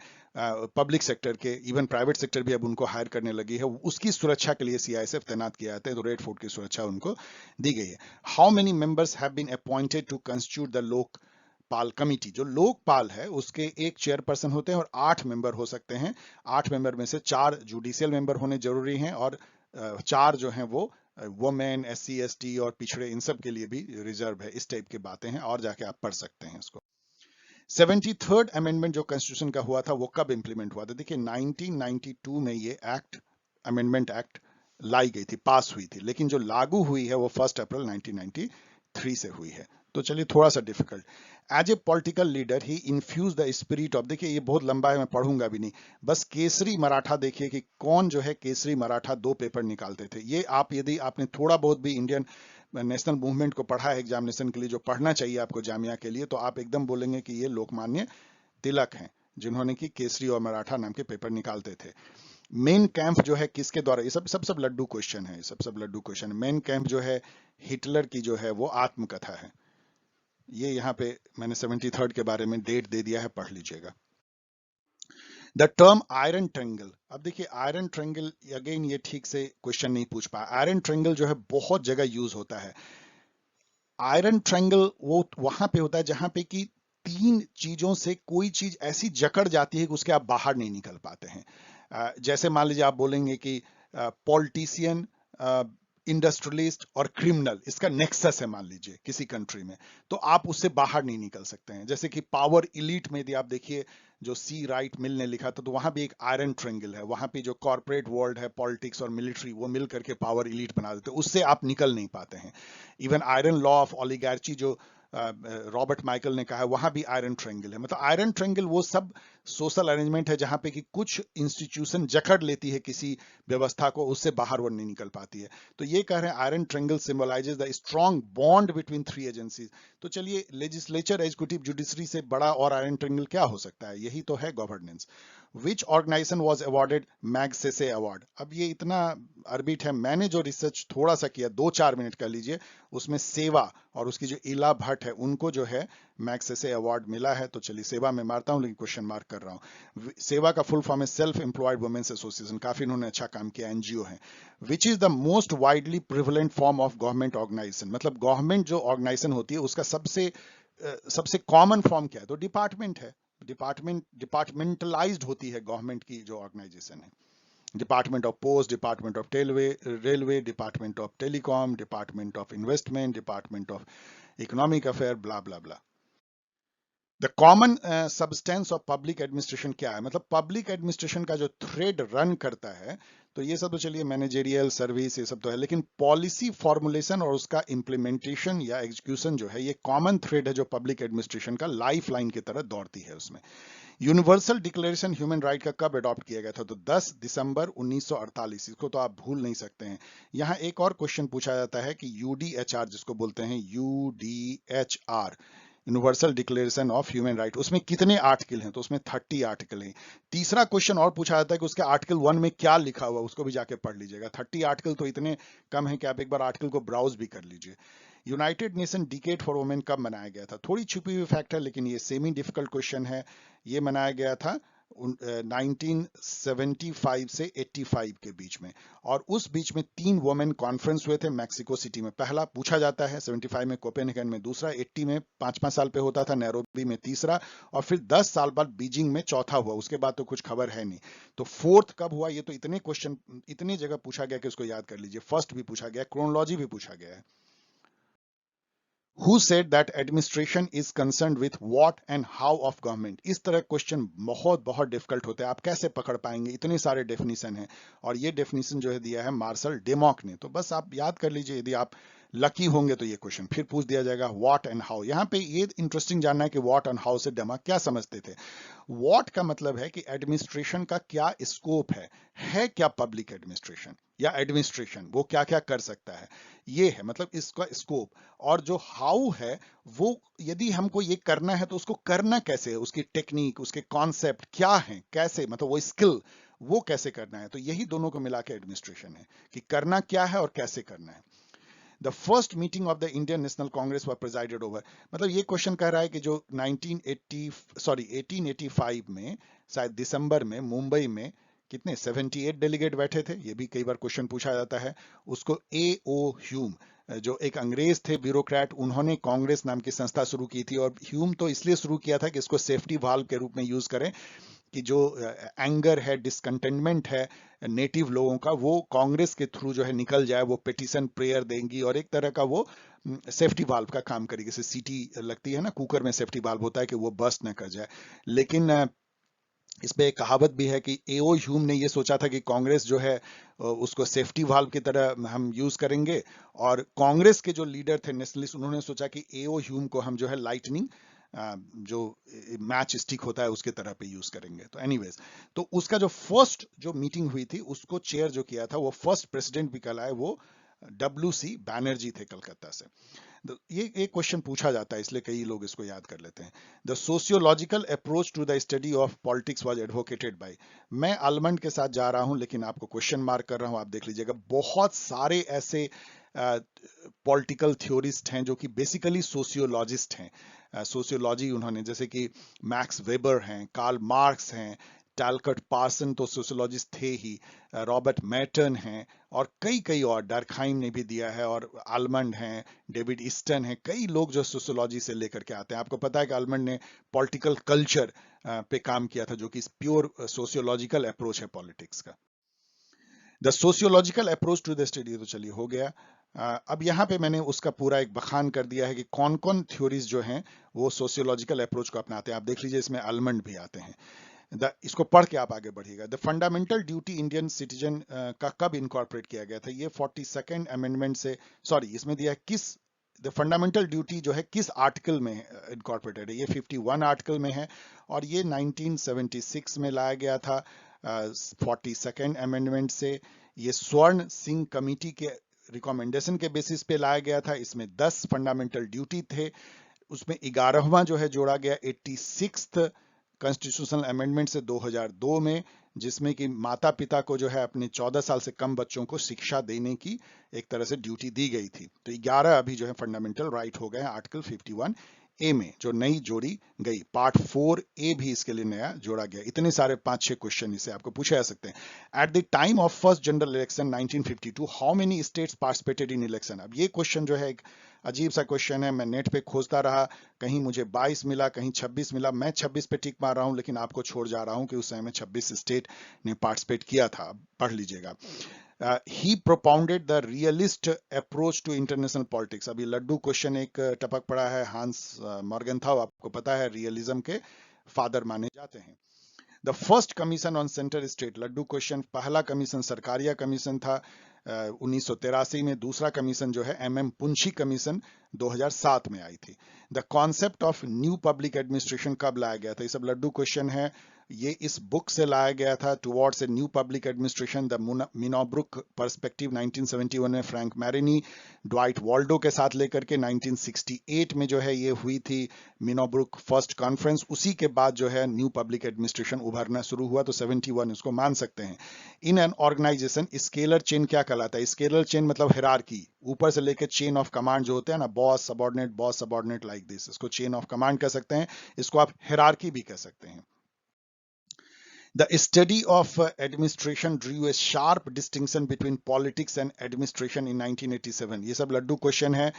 पब्लिक सेक्टर के, इवन प्राइवेट सेक्टर भी अब उनको हायर करने लगी है, उसकी सुरक्षा के लिए सीआईएसएफ तैनात किया जाता है, तो रेड फोर्ट की सुरक्षा उनको दी गई है। How many members have been appointed to constitute the Lokpal committee? जो लोकपाल है उसके एक चेयरपर्सन होते हैं और 8 मेंबर हो सकते हैं। 8 मेंबर में से 4 जुडिशियल मेंबर होने जरूरी हैं, और 4 जो हैं वो वुमेन, एससी, एसटी और पिछड़े, इन सब के लिए भी रिजर्व है। इस टाइप की बातें हैं, और जाके आप पढ़ सकते हैं इसको। 73rd अमेंडमेंट जो कॉन्स्टिट्यूशन का हुआ था वो कब इंप्लीमेंट हुआ था? देखिए 1992 में ये एक्ट, अमेंडमेंट एक्ट लाई गई थी, पास हुई थी, लेकिन जो लागू हुई है वो 1 अप्रैल 1993 से हुई है। तो चलिए थोड़ा सा difficult. As a political leader he infuse the spirit of, देखिए ये बहुत लंबा है, मैं पढ़ूंगा भी नहीं, बस केसरी मराठा देखिए कि कौन जो है केसरी मराठा 2 पेपर निकालते थे। ये आप, यदि आपने थोड़ा बहुत भी इंडियन नेशनल मूवमेंट को पढ़ा है एग्जामिनेशन के लिए, जो पढ़ना चाहिए आपको जामिया के लिए, तो आप एकदम बोलेंगे कि ये लोकमान्य तिलक हैं, जिन्होंने कि केसरी और मराठा नाम के पेपर निकालते थे। मेन कैंप जो है किसके द्वारा, ये सब लड्डू क्वेश्चन है, सब लड्डू क्वेश्चन। मेन कैंप जो है हिटलर की जो है वो आत्मकथा है। ये यहाँ पे मैंने 73rd के बारे में डेट दे दिया है, पढ़ लीजिएगा। द टर्म आयरन ट्रेंगल, अब देखिए आयरन ट्रेंगल अगेन ये ठीक से क्वेश्चन नहीं पूछ पाया। आयरन ट्रेंगल जो है बहुत जगह यूज होता है। आयरन ट्रेंगल वो वहां पे होता है जहां पे कि 3 चीजों से कोई चीज ऐसी जकड़ जाती है कि उसके आप बाहर नहीं निकल पाते हैं। जैसे मान लीजिए आप बोलेंगे कि पॉलिटिशियन, इंडस्ट्रियलिस्ट और क्रिमिनल, इसका नेक्सस है मान लीजिए किसी कंट्री में, तो आप उससे बाहर नहीं निकल सकते हैं। जैसे कि पावर इलीट में यदि आप देखिए, जो सी राइट मिल ने लिखा था, तो वहां भी एक आयरन ट्रेंगल है। वहां पे जो कॉर्पोरेट वर्ल्ड है, पॉलिटिक्स और मिलिट्री, वो मिल करके पावर इलीट बना देते, उससे आप निकल नहीं पाते हैं। इवन आयरन लॉ ऑफ ओलिगार्ची जो रॉबर्ट माइकल ने कहा है, वहां भी आयरन ट्रेंगल है। मतलब आयरन ट्रेंगल वो सब सोशल अरेंजमेंट है जहां पे कि कुछ इंस्टीट्यूशन जकड़ लेती है किसी व्यवस्था को, उससे बाहर वो नहीं निकल पाती है। तो ये कह रहे हैं iron triangle symbolizes the strong bond between 3 agencies. तो चलिए लेजिस्लेचर, एग्जीक्यूटिव, जुडिशरी से बड़ा और आयरन ट्रेंगल क्या हो सकता है? यही तो है governance. Which organization was awarded Magsaysay award? अब ये इतना अरबिट है, मैंने जो रिसर्च थोड़ा सा किया, 2-4 मिनट कर लीजिए, उसमें सेवा और उसकी जो इला भट्ट है उनको जो है मैग्सेसे अवार्ड मिला है। तो चलिए सेवा में मारता हूं, लेकिन क्वेश्चन मार्क कर रहा हूं। सेवा का फुल फॉर्म है सेल्फ एम्प्लॉयड वुमेन्स एसोसिएशन, काफी इन्होंने अच्छा काम किया, एनजीओ है। Which is the most widely prevalent form of government organization? मतलब गवर्नमेंट जो ऑर्गेनाइजेशन होती है उसका सबसे कॉमन फॉर्म क्या है? तो डिपार्टमेंट है। डिपार्टमेंटलाइज्ड होती है गवर्नमेंट की जो ऑर्गेनाइजेशन है। Department of post, department of railway, department of telecom, department of investment, department of economic affair, blah blah blah. The common substance of public administration क्या है? मतलब पब्लिक एडमिनिस्ट्रेशन का जो थ्रेड रन करता है, तो ये सब तो चलिए मैनेजेरियल सर्विस ये सब तो है, लेकिन पॉलिसी फॉर्मुलेशन और उसका इंप्लीमेंटेशन या एग्जीक्यूशन जो है, ये कॉमन थ्रेड है जो पब्लिक एडमिनिस्ट्रेशन का लाइफ लाइन की तरह दौड़ती है उसमें। यूनिवर्सल डिक्लेरेशन ह्यूमन राइट का कब अडॉप्ट किया गया था? तो 10 दिसंबर 1948। इसको तो आप भूल नहीं सकते हैं। यहां एक और क्वेश्चन पूछा जाता है कि यूडीएचआर जिसको बोलते हैं, UDHR, universal declaration of human right, उसमें कितने आर्टिकल हैं? तो उसमें 30 आर्टिकल हैं। तीसरा क्वेश्चन और पूछा जाता है कि उसके आर्टिकल 1 में क्या लिखा हुआ, उसको भी जाके पढ़ लीजिएगा। 30 आर्टिकल तो इतने कम है कि आप एक बार आर्टिकल को ब्राउज भी कर लीजिए। United nation decade for women कब मनाया गया था? थोड़ी छुपी हुई फैक्ट है, लेकिन ये सेमी डिफिकल्ट क्वेश्चन है। ये मनाया गया था 1975 से 85 के बीच में, और उस बीच में 3 वुमेन कॉन्फ्रेंस हुए थे मैक्सिको सिटी में। पहला पूछा जाता है 75 में कोपेनहेगन में, दूसरा 80 में 5-5 साल पे होता था नैरोबी में तीसरा, और फिर 10 साल बाद बीजिंग में चौथा हुआ। उसके बाद तो कुछ खबर है नहीं। तो फोर्थ कब हुआ? ये तो इतने क्वेश्चन इतनी जगह पूछा गया कि उसको याद कर लीजिए। फर्स्ट भी पूछा गया, क्रोनोलॉजी भी पूछा गया है। Who said that administration is concerned with what and how of government? इस तरह क्वेश्चन बहुत बहुत डिफिकल्ट होते हैं, आप कैसे पकड़ पाएंगे? इतने सारे डेफिनेशन हैं, और ये डेफिनेशन जो है दिया है मार्शल डेमॉक ने। तो बस आप याद कर लीजिए, यदि आप लकी होंगे तो ये क्वेश्चन फिर पूछ दिया जाएगा, व्हाट एंड हाउ। यहाँ पे ये इंटरेस्टिंग जानना है कि व्हाट एंड हाउ से डेमॉक क्या समझते थे। व्हाट का मतलब है कि एडमिनिस्ट्रेशन का क्या स्कोप है क्या पब्लिक एडमिनिस्ट्रेशन। या एडमिनिस्ट्रेशन वो क्या क्या कर सकता है, ये है मतलब इसका स्कोप। और जो हाउ है वो, यदि हमको ये करना है तो उसको करना कैसे है, उसकी टेक्निक, उसके कॉन्सेप्ट क्या है, कैसे मतलब वो स्किल वो कैसे करना है, तो यही दोनों को मिला के एडमिनिस्ट्रेशन है कि करना क्या है और कैसे करना है। The first meeting of the Indian national Congress were presided over, मतलब ये क्वेश्चन कह रहा है कि जो 1885 में शायद दिसंबर में मुंबई में कितने 78 डेलीगेट बैठे थे, ये भी कई बार क्वेश्चन पूछा जाता है। उसको ए ओ ह्यूम, जो एक अंग्रेज थे ब्यूरोक्रेट, उन्होंने कांग्रेस नाम की संस्था शुरू की थी। और ह्यूम तो इसलिए शुरू किया था कि इसको सेफ्टी वाल्व के रूप में यूज करें, कि जो एंगर है, डिसकंटेनमेंट है नेटिव लोगों का, वो कांग्रेस के थ्रू जो है निकल जाए, वो पिटीशन प्रेयर देंगी और एक तरह का वो सेफ्टी वाल्व का काम करेगी। जैसे सीटी लगती है ना कुकर में, सेफ्टी वाल्व होता है कि वो बस्ट ना कर जाए। लेकिन इस पे एक कहावत भी है कि एओ ह्यूम ने ये सोचा था कि कांग्रेस जो है उसको सेफ्टी वाल्व की तरह हम यूज करेंगे, और कांग्रेस के जो लीडर थे नेशनलिस्ट, उन्होंने सोचा कि एओ ह्यूम को हम जो है लाइटनिंग जो मैच स्टिक होता है उसके तरह पे यूज करेंगे। तो एनीवेज, तो उसका जो फर्स्ट जो मीटिंग हुई थी उसको चेयर जो किया था, वो फर्स्ट प्रेसिडेंट भी कहलाए, वो WC बैनर्जी थे कलकत्ता से। ये एक क्वेश्चन पूछा जाता है इसलिए कई लोग इसको याद कर लेते हैं। The sociological approach to the study of politics was advocated by, मैं आलमंड के साथ जा रहा हूं लेकिन आपको क्वेश्चन मार्क कर रहा हूं, आप देख लीजिएगा। बहुत सारे ऐसे पॉलिटिकल थ्योरिस्ट हैं जो कि बेसिकली सोशियोलॉजिस्ट हैं। सोशियोलॉजी उन्होंने, जैसे कि मैक्स वेबर हैं, कार्ल मार्क्स हैं, टैलकट पार्सन तो सोशियोलॉजिस्ट थे ही, रॉबर्ट मैटन हैं, और कई कई और, डर्कहाइम ने भी दिया है, और आलमंड हैं, डेविड ईस्टन हैं, कई लोग जो सोशियोलॉजी से लेकर के आते हैं। आपको पता है कि आलमंड ने पॉलिटिकल कल्चर पे काम किया था, जो कि प्योर सोशियोलॉजिकल अप्रोच है पॉलिटिक्स का। The sociological approach to the study तो चलिए हो गया। अब यहाँ पे मैंने उसका पूरा एक बखान कर दिया है कि कौन कौन थ्योरीज जो हैं वो सोशियोलॉजिकल अप्रोच को अपनाते हैं। आप देख लीजिए, इसमें आलमंड भी आते हैं। इसको पढ़ के आप आगे बढ़िएगा। The fundamental duty Indian citizen का कब इनकॉर्पोरेट किया गया था, ये 42nd अमेंडमेंट से, सॉरी इसमें दिया है किस, द फंडामेंटल ड्यूटी जो है किस आर्टिकल में इनकॉर्पोरेटेड है, ये 51 आर्टिकल में है, और ये 1976 में लाया गया था 42nd अमेंडमेंट से। ये स्वर्ण सिंह कमिटी के रिकमेंडेशन के बेसिस पे लाया गया था। इसमें 10 फंडामेंटल ड्यूटी थे, उसमें 11वां जो है जोड़ा गया 86th कॉन्स्टिट्यूशनल अमेंडमेंट से 2002 में, जिसमें कि माता पिता को जो है अपने 14 साल से कम बच्चों को शिक्षा देने की एक तरह से ड्यूटी दी गई थी। तो 11 अभी जो है फंडामेंटल राइट हो गए हैं आर्टिकल 51 ए में, जो नई जोड़ी गई। पार्ट 4 ए भी इसके लिए नया जोड़ा गया। इतने सारे 5-6 क्वेश्चन इसे आपको पूछे जा सकते हैं। At the time of first general election 1952 how many states participated in election. अब ये क्वेश्चन जो है एक अजीब सा क्वेश्चन है, मैं नेट पे खोजता रहा, कहीं मुझे 22 मिला, कहीं 26 मिला, मैं 26 पे टिक मार रहा हूं, लेकिन आपको छोड़ जा रहा हूं कि उस समय में 26 स्टेट ने पार्टिसिपेट किया था। पढ़ लीजिएगा। He propounded the realist approach to international politics. अभी लड्डू क्वेश्चन एक टपक पड़ा है, हांस मॉर्गनथाउ, आपको पता है रियलिज्म के फादर माने जाते हैं। The first commission on centre state, लड्डू क्वेश्चन, पहला कमीशन सरकारिया कमीशन था 1983 में, दूसरा कमीशन जो है MM पुंछी कमीशन 2007 में आई थी। The concept of new public administration कब लाया गया था, ये सब लड्डू क्वेश्चन है, ये इस बुक से लाया गया था, towards a new public administration the Minnowbrook perspective 1971 में फ्रैंक मैरिनी ड्वाइट वॉल्डो के साथ लेकर के 1968 में जो है ये हुई थी मिनोब्रुक फर्स्ट कॉन्फ्रेंस। उसी के बाद जो है न्यू पब्लिक एडमिनिस्ट्रेशन उभरना शुरू हुआ, तो 71 इसको मान सकते हैं। In an organization scalar chain क्या कहलाता है, स्केलर चेन मतलब हिरार्की, ऊपर से लेकर चेन ऑफ कमांड जो होते हैं ना, बॉस सबॉर्डिनेट लाइक दिस, इसको चेन ऑफ कमांड कह सकते हैं, इसको आप हिरार्की भी कह सकते हैं। The study of administration drew a sharp distinction between politics and administration in 1987. ये सब लड्डू क्वेश्चन है।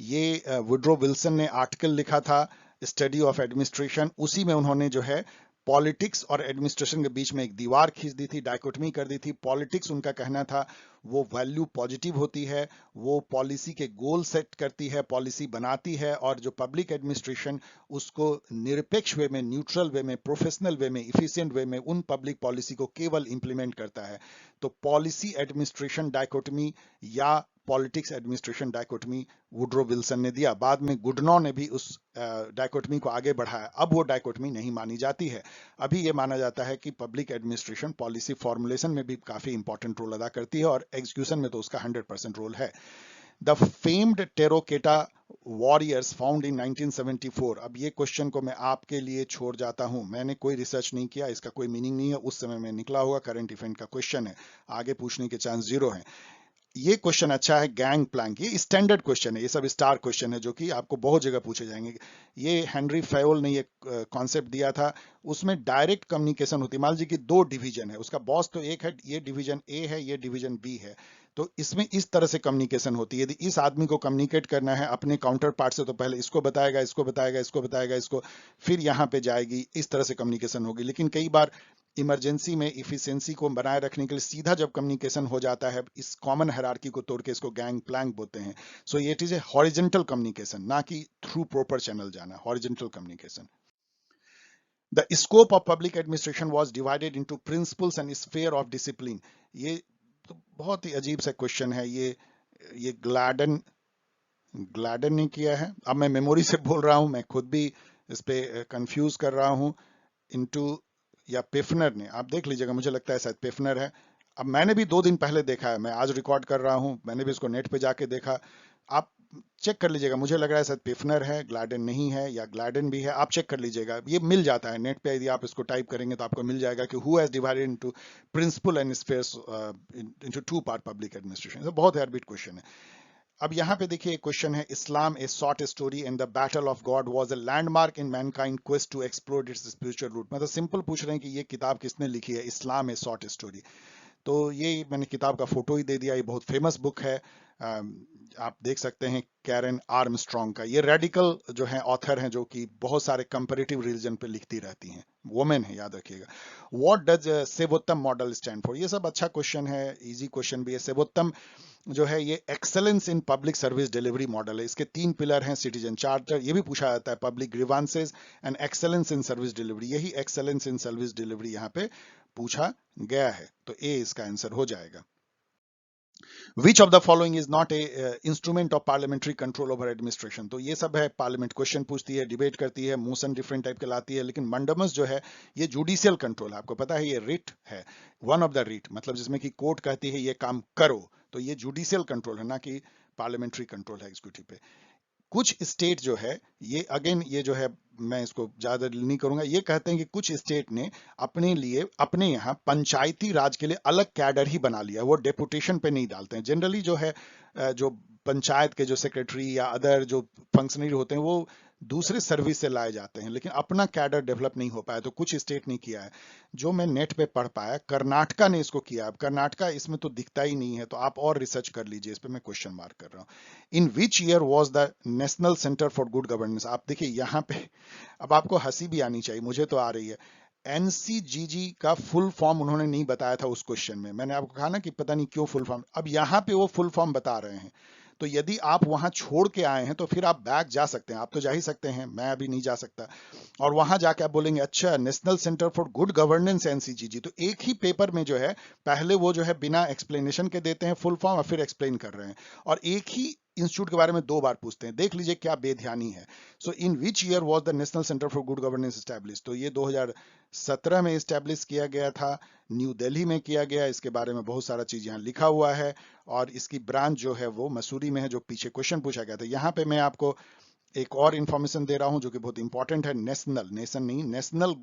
ये वुड्रो विल्सन ने आर्टिकल लिखा था स्टडी ऑफ एडमिनिस्ट्रेशन, उसी में उन्होंने जो है पॉलिटिक्स और एडमिनिस्ट्रेशन के बीच में एक दीवार खींच दी थी, डायकोटमी कर दी थी। पॉलिटिक्स उनका कहना था वो वैल्यू पॉजिटिव होती है, वो पॉलिसी के गोल सेट करती है, पॉलिसी बनाती है, और जो पब्लिक एडमिनिस्ट्रेशन उसको निरपेक्ष वे में, न्यूट्रल वे में, प्रोफेशनल वे में, इफिशिएंट वे में उन पब्लिक पॉलिसी को केवल इंप्लीमेंट करता है। तो पॉलिसी एडमिनिस्ट्रेशन डायकोटमी या politics administration dichotomy Woodrow Wilson ने दिया। बाद में गुडनॉ ने भी उस डायकोटमी को आगे बढ़ाया। अब वो डायकोटमी नहीं मानी जाती है। अभी ये माना जाता है कि पब्लिक एडमिनिस्ट्रेशन पॉलिसी फॉर्मुलेशन में भी काफी इंपॉर्टेंट रोल अदा करती है और एग्जीक्यूशन में तो उसका 100% रोल है। The famed terracotta warriors found in 1974। अब ये क्वेश्चन को मैं आपके लिए छोड़ जाता हूं, मैंने कोई रिसर्च नहीं किया, इसका कोई मीनिंग नहीं है, उस समय में निकला होगा, करंट इवेंट का क्वेश्चन है, आगे पूछने के चांस जीरो है। ये क्वेश्चन अच्छा है, गैंग प्लैंक, ये स्टैंडर्ड क्वेश्चन है, ये सब स्टार क्वेश्चन है जो कि आपको बहुत जगह पूछे जाएंगे। ये हेनरी फेयोल ने ये कॉन्सेप्ट दिया था। उसमें डायरेक्ट कम्युनिकेशन होती है। मान लीजिए कि दो डिवीजन है, उसका बॉस तो एक है, ये डिवीजन ए है, ये डिवीजन बी है, तो इसमें इस तरह से कम्युनिकेशन होती है। यदि इस आदमी को कम्युनिकेट करना है अपने काउंटर पार्ट से, तो पहले इसको बताएगा, इसको बताएगा, इसको बताएगा, इसको, फिर यहाँ पे जाएगी, इस तरह से कम्युनिकेशन होगी। लेकिन कई बार इमरजेंसी में इफिशिएंसी को बनाए रखने के लिए सीधा जब कम्युनिकेशन हो जाता है, इस कॉमन हायरार्की को तोड़ के इसको गैंग प्लैंक बोलते हैं। सो it is a horizontal communication, ना कि थ्रू प्रॉपर चैनल जाना, horizontal communication. The scope of public administration was divided into principles and sphere of discipline. ये तो बहुत ही अजीब सा क्वेश्चन है। ये ग्लैडन ने किया है। अब मैं मेमोरी से बोल रहा हूं, मैं खुद भी इस पे कंफ्यूज कर रहा हूं। इनटू या पेफनर ने, आप देख लीजिएगा, मुझे लगता है शायद पेफनर है। अब मैंने भी 2 दिन पहले देखा है, मैं आज रिकॉर्ड कर रहा हूं, मैंने भी इसको नेट पे जाके देखा। आप चेक कर लीजिएगा, मुझे लग रहा है शायद पेफनर है, ग्लैडन नहीं है, या ग्लैडन भी है, आप चेक कर लीजिएगा, ये मिल जाता है नेट पे। यदि आप इसको टाइप करेंगे तो आपको मिल जाएगा कि who has divided into principle and spheres into 2 part public administration. बहुत हैबिट क्वेश्चन है। अब यहाँ पे देखिए क्वेश्चन है, Islam a short story and the battle of God was a landmark in mankind quest to explore its spiritual root. मतलब simple पूछ रहे हैं कि ये किताब किसने लिखी है, इस्लाम ए शॉर्ट स्टोरी। तो ये मैंने किताब का फोटो ही दे दिया, ये बहुत फेमस बुक है। आप देख सकते हैं कैरन आर्मस्ट्रॉन्ग का। ये रेडिकल जो है ऑथर हैं, जो कि बहुत सारे कंपैरेटिव रिलीजन पे लिखती रहती हैं, वुमेन है, याद रखिएगा। What does Sevottam model stand for? ये सब अच्छा क्वेश्चन है, इजी क्वेश्चन भी है। सेवोत्तम जो है ये excellence in public service delivery model है। इसके 3 पिलर हैं, सिटीजन चार्टर, ये भी पूछा जाता है, public grievances and excellence in service delivery. यही एक्सेलेंस इन सर्विस डिलीवरी यहाँ पे पूछा गया है, तो ए इसका आंसर हो जाएगा। विच of the following is not A instrument of parliamentary control over administration? तो ये सब है, पार्लियामेंट क्वेश्चन पूछती है, डिबेट करती है, मोशन डिफरेंट टाइप के लाती है। लेकिन मंडमस जो है ये जुडिशियल कंट्रोल है, आपको पता है, ये रिट है, वन ऑफ द रिट, मतलब जिसमें कि कोर्ट कहती है ये काम करो, तो ये जुडिशियल कंट्रोल है, ना कि पार्लियामेंट्री कंट्रोल है एग्जीक्यूटिव पे। कुछ स्टेट जो है, ये अगेन ये जो है, मैं इसको ज्यादा नहीं करूंगा, ये कहते हैं कि कुछ स्टेट ने अपने लिए, अपने यहाँ पंचायती राज के लिए अलग कैडर ही बना लिया, वो डेपुटेशन पे नहीं डालते हैं। जनरली जो है जो पंचायत के जो सेक्रेटरी या अदर जो फंक्शनरी होते हैं, वो दूसरे सर्विस से लाए जाते हैं, लेकिन अपना कैडर डेवलप नहीं हो पाया, तो कुछ स्टेट ने किया है। जो मैं नेट पे पढ़ पाया, कर्नाटका ने इसको किया। अब कर्नाटका इसमें तो दिखता ही नहीं है, तो आप और रिसर्च कर लीजिए, इस पे मैं क्वेश्चन मार्क कर रहा हूँ। In which year was the national centre for good governance? आप देखिए यहाँ पे, अब आपको हंसी भी आनी चाहिए, मुझे तो आ रही है। एनसीजीजी का फुल फॉर्म उन्होंने नहीं बताया था उस क्वेश्चन में, मैंने आपको कहा ना कि पता नहीं क्यों फुल फॉर्म, अब यहाँ पे वो फुल फॉर्म बता रहे हैं। तो यदि आप वहां छोड़ के आए हैं तो फिर आप बैक जा सकते हैं, आप तो जा ही सकते हैं, मैं अभी नहीं जा सकता। और वहां जाके आप बोलेंगे अच्छा national centre for good governance NCGG, तो एक ही पेपर में जो है पहले वो जो है बिना एक्सप्लेनेशन के देते हैं फुल फॉर्म और फिर एक्सप्लेन कर रहे हैं, और एक ही इंस्टीट्यूट के बारे में 2 बार पूछते हैं। देख लीजिए क्या बेध्यानी है। So in which year was the national centre for good governance establish? तो ये 2017 में एस्टैब्लिश किया गया था, न्यू दिल्ली में किया गया। इसके बारे में बहुत सारा चीज यहाँ लिखा हुआ है, और इसकी ब्रांच जो है वो मसूरी में है, जो पीछे क्वेश्चन पूछा गया था। यहाँ पे मैं आपको एक और इंफॉर्मेशन दे रहा हूं जो कि बहुत इंपॉर्टेंट है। नेशनल, नेशन नहीं, नेशनल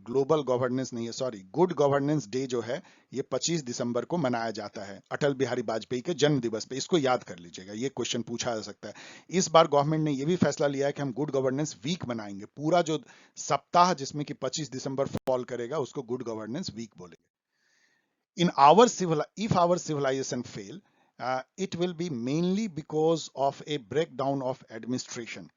ग्लोबल गवर्नेंस नहीं है, सॉरी, गुड गवर्नेंस डे जो है ये 25 दिसंबर को मनाया जाता है, अटल बिहारी वाजपेयी के जन्म दिवस पे। इसको याद कर लीजिएगा, ये क्वेश्चन पूछा जा सकता है। इस बार गवर्नमेंट ने ये भी फैसला लिया है कि हम गुड गवर्नेंस वीक मनाएंगे, पूरा जो सप्ताह जिसमें कि 25 दिसंबर फॉल करेगा उसको गुड गवर्नेंस वीक बोलेंगे। In our if our civilization fail, it will be mainly because of a breakdown of administration.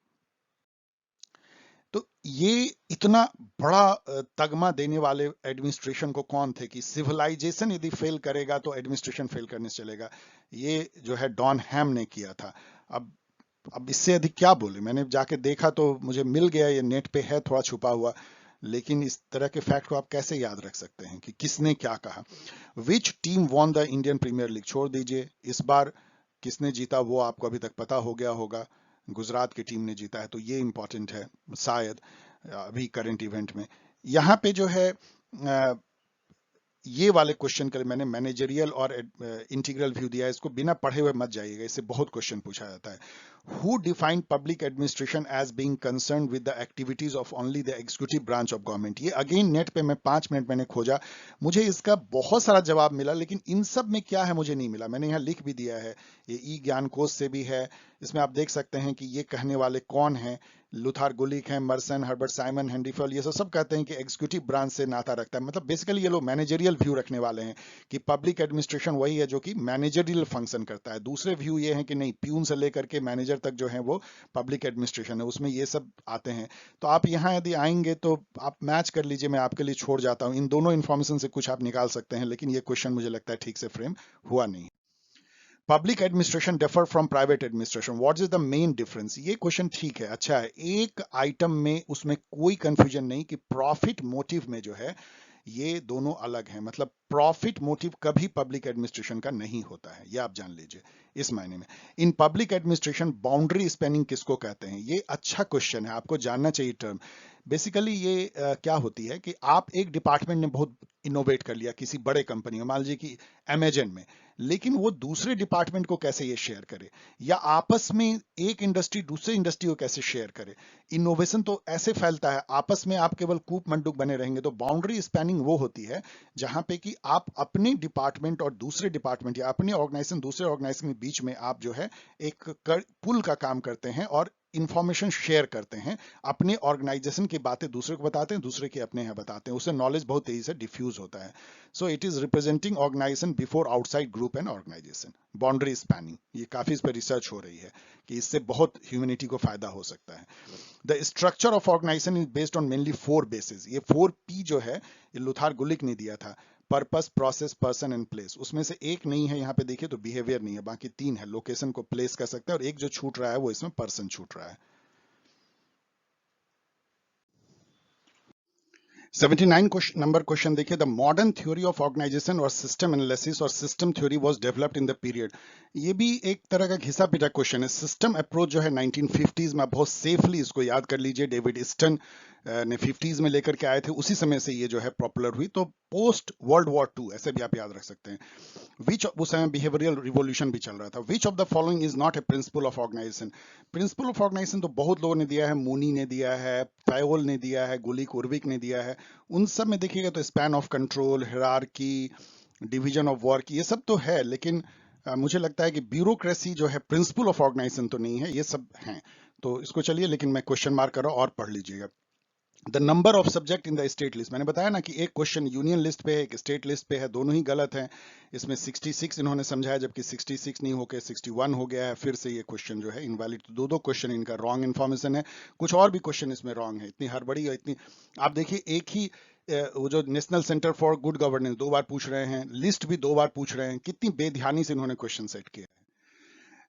तो ये इतना बड़ा तगमा देने वाले एडमिनिस्ट्रेशन को कौन थे कि सिविलाइजेशन यदि फेल करेगा तो एडमिनिस्ट्रेशन फेल करने से चलेगा? ये जो है डॉन हैम ने किया था। अब इससे अधिक क्या बोले, मैंने जाके देखा तो मुझे मिल गया, ये नेट पे है थोड़ा छुपा हुआ, लेकिन इस तरह के फैक्ट को आप कैसे याद रख सकते हैं कि किसने क्या कहा? Which team won the Indian premier league? छोड़ दीजिए, इस बार किसने जीता वो आपको अभी तक पता हो गया होगा, गुजरात की टीम ने जीता है, तो ये इंपॉर्टेंट है शायद अभी करंट इवेंट में। यहाँ पे जो है ये वाले क्वेश्चन के लिए मैंने मैनेजरियल और इंटीग्रल व्यू दिया है, इसको बिना पढ़े हुए मत जाइएगा, इससे बहुत क्वेश्चन पूछा जाता है। Who defined public administration as being concern with the activities of only the executive branch of government? ये अगेन नेट पे मैं 5 मिनट मैंने खोजा, मुझे इसका बहुत सारा जवाब मिला, लेकिन इन सब में क्या है मुझे नहीं मिला। मैंने यहाँ लिख भी दिया है, ये ई ज्ञान कोश से भी है, इसमें आप देख सकते हैं कि ये कहने वाले कौन है, लुथार गुलिक है, मर्सन, हर्बर्ट साइमन, हेनरी फल, ये सब कहते हैं कि एग्जीक्यूटिव ब्रांच से नाता रखता है। मतलब बेसिकली ये लोग मैनेजरियल व्यू रखने वाले हैं कि पब्लिक एडमिनिस्ट्रेशन वही है जो कि मैनेजरियल फंक्शन करता है। दूसरे व्यू ये है कि नहीं, प्यून से लेकर के मैनेजर तक जो है वो पब्लिक एडमिनिस्ट्रेशन है, उसमें ये सब आते हैं। तो आप यहाँ यदि आएंगे तो आप मैच कर लीजिए, मैं आपके लिए छोड़ जाता हूँ, इन दोनों इन्फॉर्मेशन से कुछ आप निकाल सकते हैं, लेकिन ये क्वेश्चन मुझे लगता है ठीक से फ्रेम हुआ नहीं। Public administration differ from private administration, what is the main difference? ये क्वेश्चन ठीक है, अच्छा है, एक आइटम में उसमें कोई कंफ्यूजन नहीं कि प्रॉफिट मोटिव में जो है ये दोनों अलग हैं। मतलब प्रॉफिट मोटिव कभी पब्लिक एडमिनिस्ट्रेशन का नहीं होता है, ये आप जान लीजिए इस मायने में। In public administration boundary spanning किसको कहते हैं? ये अच्छा क्वेश्चन है, आपको जानना चाहिए टर्म। बेसिकली ये क्या होती है कि आप एक डिपार्टमेंट ने बहुत इनोवेट कर लिया किसी बड़े कंपनी में, मान लीजिए कि अमेजन में, लेकिन वो दूसरे डिपार्टमेंट को कैसे ये शेयर करे, या आपस में एक इंडस्ट्री दूसरे इंडस्ट्री को कैसे शेयर करे। इनोवेशन तो ऐसे फैलता है, आपस में आप केवल कूप मंडूक बने रहेंगे। तो बाउंड्री स्पैनिंग वो होती है जहां पे कि आप अपने डिपार्टमेंट और दूसरे डिपार्टमेंट या अपने ऑर्गेनाइजेशन दूसरे ऑर्गेनाइजेशन के बीच में आप जो है एक पुल का काम करते हैं और इंफॉर्मेशन शेयर करते हैं, अपने ऑर्गेनाइजेशन की बातें दूसरे को बताते हैं, दूसरे के अपने यहाँ बताते हैं, उससे नॉलेज बहुत तेजी से डिफ्यूज होता है। So it is representing organization before outside group and organization. Boundary spanning, ये काफी इस पर रिसर्च हो रही है कि इससे बहुत ह्यूमैनिटी को फायदा हो सकता है। The structure of organization is based on mainly 4 basis. ये 4 P जो है ये लुथार गुलिक ने दिया था, purpose, process, person and place. उसमें से एक नहीं है यहाँ पे देखिए तो बिहेवियर नहीं है, बाकी 3 है। लोकेशन को प्लेस कर सकते हैं, और एक जो छूट रहा है वो इसमें पर्सन छूट रहा है। 79 नंबर क्वेश्चन देखिए, the modern theory of organization और सिस्टम एनालिसिस और system theory was developed in the period. ये भी एक तरह का घिसा पिटा क्वेश्चन है। सिस्टम अप्रोच जो है 1950s में, बहुत सेफली इसको याद कर लीजिए, डेविड ईस्टन ने 50s में लेकर के आए थे, उसी समय से ये जो है पॉपुलर हुई। तो पोस्ट वर्ल्ड वॉर 2 ऐसे भी आप याद रख सकते हैं। विच, उस समय बिहेवियरल रिवॉल्यूशन भी चल रहा था। Which of the following is not a principle of organization? Principle of organization तो बहुत लोगों ने दिया है, मूनी ने दिया है, फायोल ने दिया है, गुलिक उर्विक ने दिया है। उन सब में देखिएगा तो span of control, hierarchy, division of work, ये सब तो है, लेकिन मुझे लगता है कि ब्यूरोक्रेसी जो है प्रिंसिपल ऑफ ऑर्गेनाइजेशन तो नहीं है, ये सब हैं। तो इसको चलिए, लेकिन मैं क्वेश्चन मार्क कर रहा हूं और पढ़ लीजिएगा। The number of subject in the state list, मैंने बताया ना कि एक क्वेश्चन यूनियन लिस्ट पे है, एक स्टेट लिस्ट पे है, दोनों ही गलत हैं। इसमें 66 इन्होंने समझाया, जबकि 66 नहीं होकर 61 हो गया है। फिर से ये क्वेश्चन जो है इनवैलिड। तो दो दो क्वेश्चन इनका रॉन्ग इन्फॉर्मेशन है, कुछ और भी क्वेश्चन इसमें रॉन्ग है। इतनी हड़बड़ी है, इतनी, आप देखिए एक ही वो जो national centre for good governance 2 बार पूछ रहे हैं, लिस्ट भी 2 बार पूछ रहे हैं, कितनी बेध्यानी से इन्होंने क्वेश्चन सेट किया है।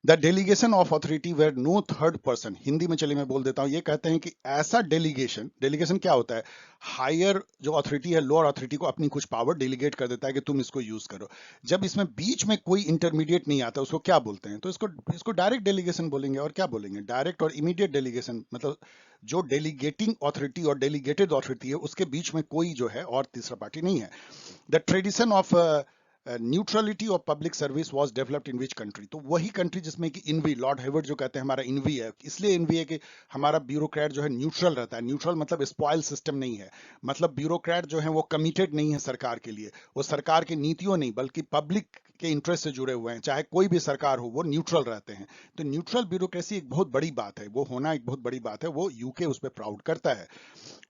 The delegation of authority where no third person, Hindi में चलिए मैं बोल देता हूं, ये कहते हैं कि ऐसा डेलीगेशन, डेलीगेशन क्या होता है? हायर जो अथॉरिटी है लोअर अथॉरिटी को अपनी कुछ पावर डेलीगेट कर देता है कि तुम इसको यूज करो। जब इसमें बीच में कोई इंटरमीडिएट नहीं आता, उसको क्या बोलते हैं? तो इसको इसको डायरेक्ट डेलीगेशन बोलेंगे। और क्या बोलेंगे? डायरेक्ट और इमीडिएट डेलीगेशन। मतलब जो डेलीगेटिंग अथॉरिटी और डेलीगेटेड अथॉरिटी है उसके बीच में कोई जो है और तीसरा पार्टी नहीं है। The tradition of neutrality of public service was developed in which country? तो वही कंट्री जिसमें कि इनवी, लॉर्ड हेवर्ड जो कहते हैं हमारा इनवी है, इसलिए इनवी है कि हमारा ब्यूरोक्रेट जो है न्यूट्रल रहता है। न्यूट्रल मतलब स्पॉइल सिस्टम नहीं है, मतलब ब्यूरोक्रेट जो है वो कमिटेड नहीं है सरकार के लिए, वो सरकार की नीतियों नहीं बल्कि पब्लिक के इंटरेस्ट से जुड़े हुए हैं। चाहे कोई भी सरकार हो, वो न्यूट्रल रहते हैं। तो न्यूट्रल ब्यूरोक्रेसी एक बहुत बड़ी बात है, वो होना एक बहुत बड़ी बात है, वो यूके उस पर प्राउड करता है।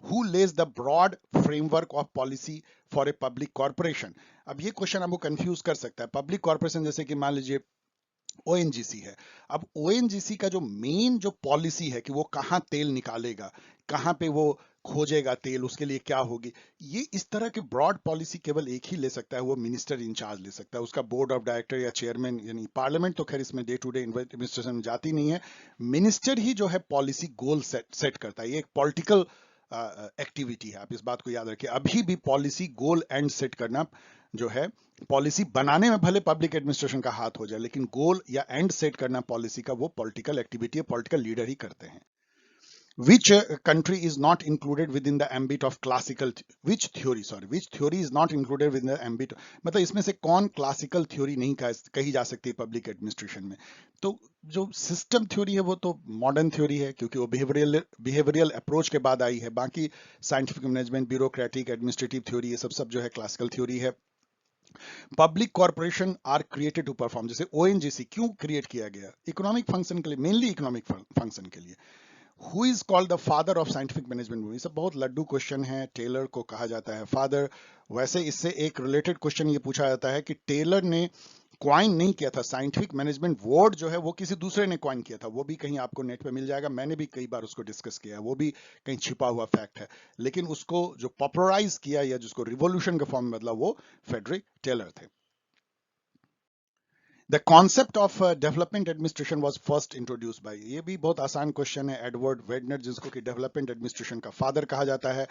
Who lays the broad framework of policy for a public corporation? अब ये क्वेश्चन आपको कंफ्यूज कर सकता है। पब्लिक कॉर्पोरेशन जैसे कि मान लीजिए ओएनजीसी है। अब ओएनजीसी का जो मेन जो पॉलिसी है कि वो कहाँ तेल निकालेगा, कहाँ पे वो खोजेगा तेल, उसके लिए क्या होगी, ये इस तरह के ब्रॉड पॉलिसी केवल एक ही ले सकता है, वो मिनिस्टर इंचार्ज ले सकता है। उसका बोर्ड ऑफ डायरेक्टर या चेयरमैन, यानी पार्लियामेंट तो खैर इसमें डे टू डे एडमिनिस्ट्रेशन में जाती नहीं है। मिनिस्टर ही जो है पॉलिसी गोल सेट करता है। ये एक पॉलिटिकल एक्टिविटी है। आप इस बात को याद रखिए, अभी भी पॉलिसी गोल एंड सेट करना जो है, पॉलिसी बनाने में भले पब्लिक एडमिनिस्ट्रेशन का हाथ हो जाए, लेकिन गोल या एंड सेट करना पॉलिसी का वो पॉलिटिकल एक्टिविटी है, पॉलिटिकल लीडर ही करते हैं। Which country is not included within the ambit of classical, which theory is not included within the ambit, मतलब इसमें से कौन क्लासिकल थ्योरी नहीं कही जा सकती पब्लिक एडमिनिस्ट्रेशन में? तो जो सिस्टम थ्योरी है वो तो मॉडर्न थ्योरी है, क्योंकि वो बिहेवियरल अप्रोच के बाद आई है। बाकी scientific management, bureaucratic, administrative theory, ये सब जो है क्लासिकल थ्योरी है। Public corporation are created to perform, जैसे ओएनजीसी क्यों क्रिएट किया गया? इकोनॉमिक फंक्शन के लिए, मेनली इकोनॉमिक फंक्शन के लिए। Who is called the father of scientific management? ये सब बहुत लड्डू क्वेश्चन है। टेलर को कहा जाता है फादर। वैसे इससे एक रिलेटेड क्वेश्चन ये पूछा जाता है कि टेलर ने क्वाइन नहीं किया था, साइंटिफिक मैनेजमेंट वर्ड जो है वो किसी दूसरे ने क्वाइन किया था। वो भी कहीं आपको नेट पे मिल जाएगा, मैंने भी कई बार उसको डिस्कस किया है, वो भी कहीं छिपा हुआ फैक्ट है। लेकिन उसको जो पॉपुलराइज किया या जिसको रिवोल्यूशन के फॉर्म में बदला, वो फ्रेडरिक टेलर थे। The concept of development administration was first introduce by, ये भी बहुत आसान क्वेश्चन है, एडवर्ड वेडनर, जिसको कि डेवलपमेंट एडमिनिस्ट्रेशन का फादर कहा जाता है।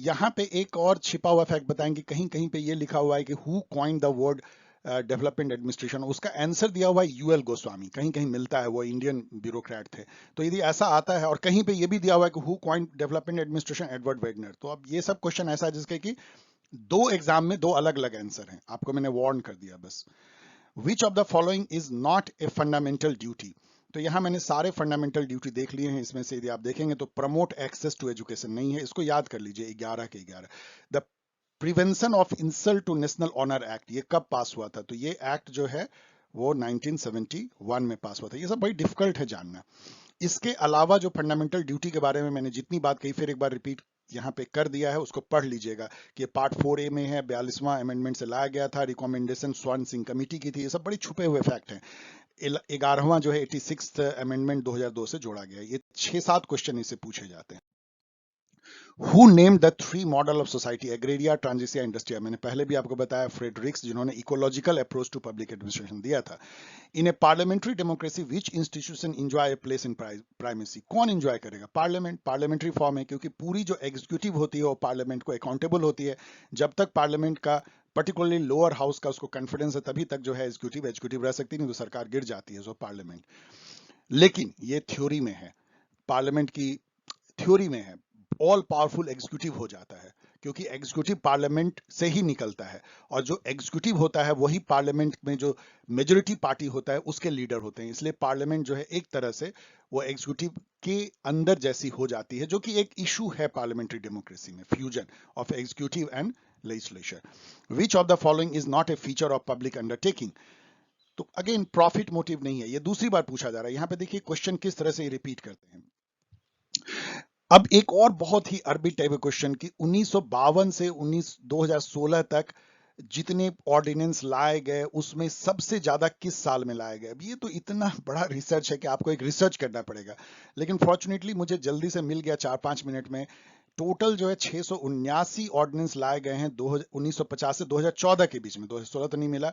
यहाँ पे एक और छिपा हुआ फैक्ट बताएंगे, कहीं कहीं पे ये लिखा हुआ है कि who coined the word development administration, उसका आंसर दिया हुआ है यूएल गोस्वामी, कहीं कहीं मिलता है, वो इंडियन ब्यूरोक्रेट थे। तो यदि ऐसा आता है, और कहीं पे ये भी दिया हुआ है कि who coined development administration, Edward Weidner, तो अब ये सब क्वेश्चन ऐसा है जिसके कि दो एग्जाम में दो अलग अलग आंसर हैं, आपको मैंने वार्न कर दिया बस। विच of the following is not a fundamental duty? तो यहां मैंने सारे फंडामेंटल ड्यूटी देख लिए हैं, इसमें से यदि आप देखेंगे तो प्रमोट एक्सेस टू एजुकेशन नहीं है, इसको याद कर लीजिए, 11 के 11। The prevention of insult to national honour act, ये कब पास हुआ था? तो ये एक्ट जो है वो 1971 में पास हुआ था। ये सब बड़ी डिफिकल्ट है जानना। इसके अलावा जो फंडामेंटल ड्यूटी के बारे में मैंने जितनी बात कही, फिर एक बार रिपीट यहाँ पे कर दिया है, उसको पढ़ लीजिएगा कि पार्ट 4A में है, 42वां अमेंडमेंट से लाया गया था, रिकमेंडेशन स्वर्ण सिंह कमेटी की थी। ये सब बड़े छुपे हुए फैक्ट हैं। 11वां जो है 86th अमेंडमेंट 2002 से जोड़ा गया है। ये 6-7 क्वेश्चन इससे पूछे जाते हैं। Who named the 3 model of society, agraria, transitia, industria? मैंने पहले भी आपको बताया, फ्रेडरिक्स, जिन्होंने ecological approach to public administration दिया था। In a parliamentary democracy which institution enjoy a place in primacy? कौन एंजॉय करेगा? पार्लियामेंट। पार्लियामेंट्री फॉर्म है, क्योंकि पूरी जो एग्जीक्यूटिव होती है वो पार्लियामेंट को अकाउंटेबल होती है। जब तक पार्लियामेंट का, पर्टिकुलरली लोअर हाउस का, उसको कॉन्फिडेंस है, तभी तक जो है एग्जीक्यूटिव रह सकती, नहीं तो सरकार गिर जाती है। So parliament. लेकिन ये थ्योरी में है, पार्लियामेंट की थ्योरी में है, ऑल पावरफुल एग्जीक्यूटिव हो जाता है, क्योंकि एग्जीक्यूटिव पार्लियामेंट से ही निकलता है, और जो एग्जीक्यूटिव होता है वही पार्लियामेंट में जो मेजोरिटी पार्टी होता है उसके लीडर होते हैं। इसलिए पार्लियामेंट जो है एक तरह से वो एग्जीक्यूटिव के अंदर जैसी हो जाती है, जो कि एक इशू है पार्लियामेंट्री डेमोक्रेसी में, fusion of executive and legislature. Which of the following is not A feature of public undertaking? तो अगेन प्रॉफिट मोटिव नहीं है, ये दूसरी बार पूछा जा रहा है। यहां पे देखिए क्वेश्चन किस तरह से रिपीट करते हैं। अब एक और बहुत ही अरबी टाइप क्वेश्चन कि 1952 से 2016 तक जितने ऑर्डिनेंस लाए गए उसमें सबसे ज्यादा किस साल में लाए गए? अब ये तो इतना बड़ा रिसर्च है कि आपको एक रिसर्च करना पड़ेगा, लेकिन फॉर्चुनेटली मुझे जल्दी से मिल गया 4-5 मिनट में। टोटल जो है 679 ऑर्डिनेंस लाए गए हैं 1950 से 2014 के बीच में, 2016 तो नहीं मिला।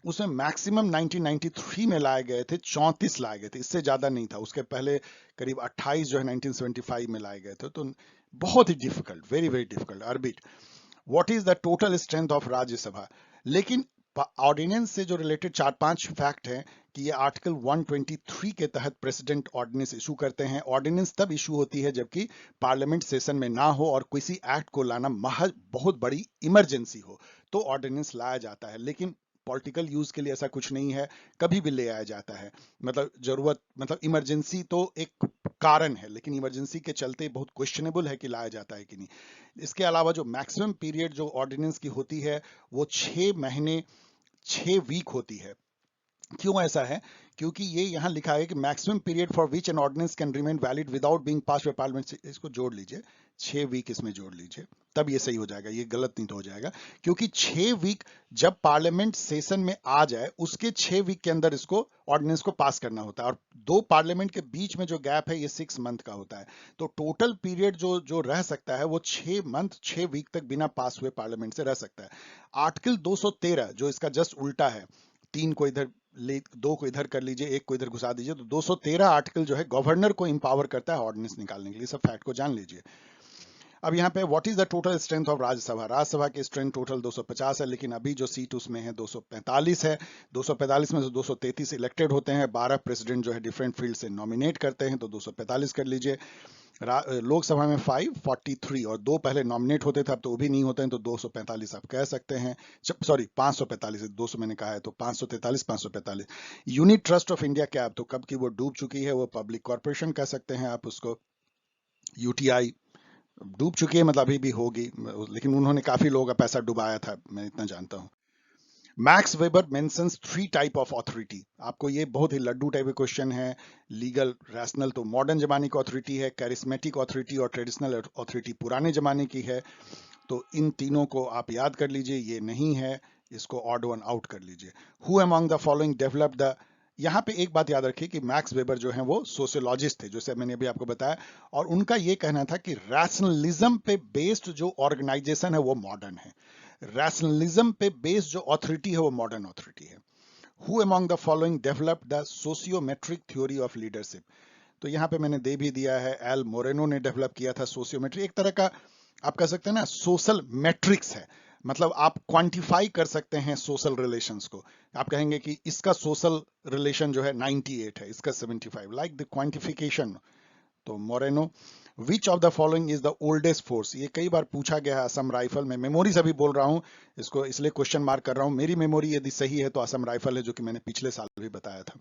उसमें मैक्सिमम 1993 में लाए गए थे, 34 लाए गए थे, इससे ज्यादा नहीं था। उसके पहले करीब 28 जो है 1975 में लाए गए थे। तो बहुत ही डिफिकल्ट, वेरी वेरी डिफिकल्ट। अर्बिट, what is the total strength of Rajya Sabha? लेकिन ऑर्डिनेंस से जो रिलेटेड 4-5 फैक्ट हैं कि ये आर्टिकल 123 के तहत प्रेसिडेंट ऑर्डिनेंस इशू करते हैं। ऑर्डिनेंस तब इशू होती है जबकि पार्लियामेंट सेशन में ना हो और किसी एक्ट को लाना महज बहुत बड़ी इमरजेंसी हो, तो ऑर्डिनेंस लाया जाता है। लेकिन पॉलिटिकल यूज के लिए ऐसा कुछ नहीं है, कभी भी ले आया जाता है। मतलब जरूरत, मतलब इमरजेंसी तो एक कारण है, लेकिन इमरजेंसी के चलते बहुत क्वेश्चनेबल है कि लाया जाता है कि नहीं। इसके अलावा जो मैक्सिमम पीरियड जो ऑर्डिनेंस की होती है वो 6 महीने 6 वीक होती है। क्यों ऐसा है? क्योंकि ये यहां लिखा है कि maximum period for which an ordinance can remain valid without being pass by parliament, इसको जोड़ लीजिए, 6 वीक इसमें जोड़ लीजिए, तब ये सही हो जाएगा, ये गलत नहीं तो हो जाएगा। क्योंकि 6 वीक जब पार्लियामेंट सेशन में आ जाए उसके 6 वीक के अंदर इसको ऑर्डिनेंस को पास करना होता है, और 2 पार्लियामेंट के बीच में जो गैप है ये 6 मंथ का होता है। तो टोटल पीरियड जो जो रह सकता है वो 6 मंथ 6 वीक तक बिना पास हुए पार्लियामेंट से रह सकता है। आर्टिकल 213 जो इसका जस्ट उल्टा है, 3 को इधर ले, 2 को इधर कर लीजिए, 1 को इधर घुसा दीजिए, तो 213 आर्टिकल जो है गवर्नर को इंपावर करता है ऑर्डिनेंस निकालने के लिए। सब फैक्ट को जान लीजिए। अब यहाँ पे what is the total strength of Rajya Sabha. Rajya Sabha की स्ट्रेंथ टोटल 250 है, लेकिन अभी जो सीट उसमें है 245 है। 245 में से 233 इलेक्टेड होते हैं, 12 प्रेसिडेंट जो है डिफरेंट फील्ड से नॉमिनेट करते हैं, तो 245 कर लीजिए। लोकसभा में 543 और 2 पहले नॉमिनेट होते थे, अब तो वो भी नहीं होते हैं, तो 245 आप कह सकते हैं। सॉरी 545, 200 मैंने कहा है, तो 543 545। Unit trust of India cab, तो कब की वो डूब चुकी है, वो पब्लिक कॉर्पोरेशन कह सकते हैं आप उसको। यूटीआई डूब चुकी है, मतलब अभी भी होगी, लेकिन उन्होंने काफी लोगों का पैसा डुबाया था, मैं इतना जानता हूं। Max weber mentions 3 type of authority. आपको ये बहुत ही लड्डू टाइप का क्वेश्चन है। लीगल, रैशनल तो मॉडर्न जमाने की अथॉरिटी है, कैरिस्मेटिक अथॉरिटी और ट्रेडिशनल अथॉरिटी पुराने जमाने की है। तो इन तीनों को आप याद कर लीजिए, ये नहीं है, इसको ऑड वन आउट कर लीजिए। Who among the following develop the, यहाँ पे एक बात याद रखिए कि मैक्स वेबर जो है वो सोशियोलॉजिस्ट थे, जैसे मैंने अभी आपको बताया, और उनका ये कहना था कि रैशनलिज्म पे बेस्ड जो ऑर्गेनाइजेशन है वो मॉडर्न है। रैशनलिज्म पे बेस्ड जो अथॉरिटी है वो मॉडर्न अथॉरिटी है। Who among the following develop the sociometric theory of leadership. तो यहाँ पे मैंने दे भी दिया है, एल मोरेनो ने डेवलप किया था सोशियोमेट्री। एक तरह का आप कह सकते हैं ना सोशल मैट्रिक्स है, मतलब आप क्वांटिफाई कर सकते हैं सोशल रिलेशंस को। आप कहेंगे कि इसका सोशल रिलेशन जो है 98 है, इसका 75, लाइक द क्वांटिफिकेशन। तो Moreno. Which of the following is the oldest force, ये कई बार पूछा गया है। असम राइफल में, मेमोरी से भी बोल रहा हूं इसको, इसलिए क्वेश्चन मार्क कर रहा हूं। मेरी मेमोरी यदि सही है तो असम राइफल है, जो कि मैंने पिछले साल भी बताया था।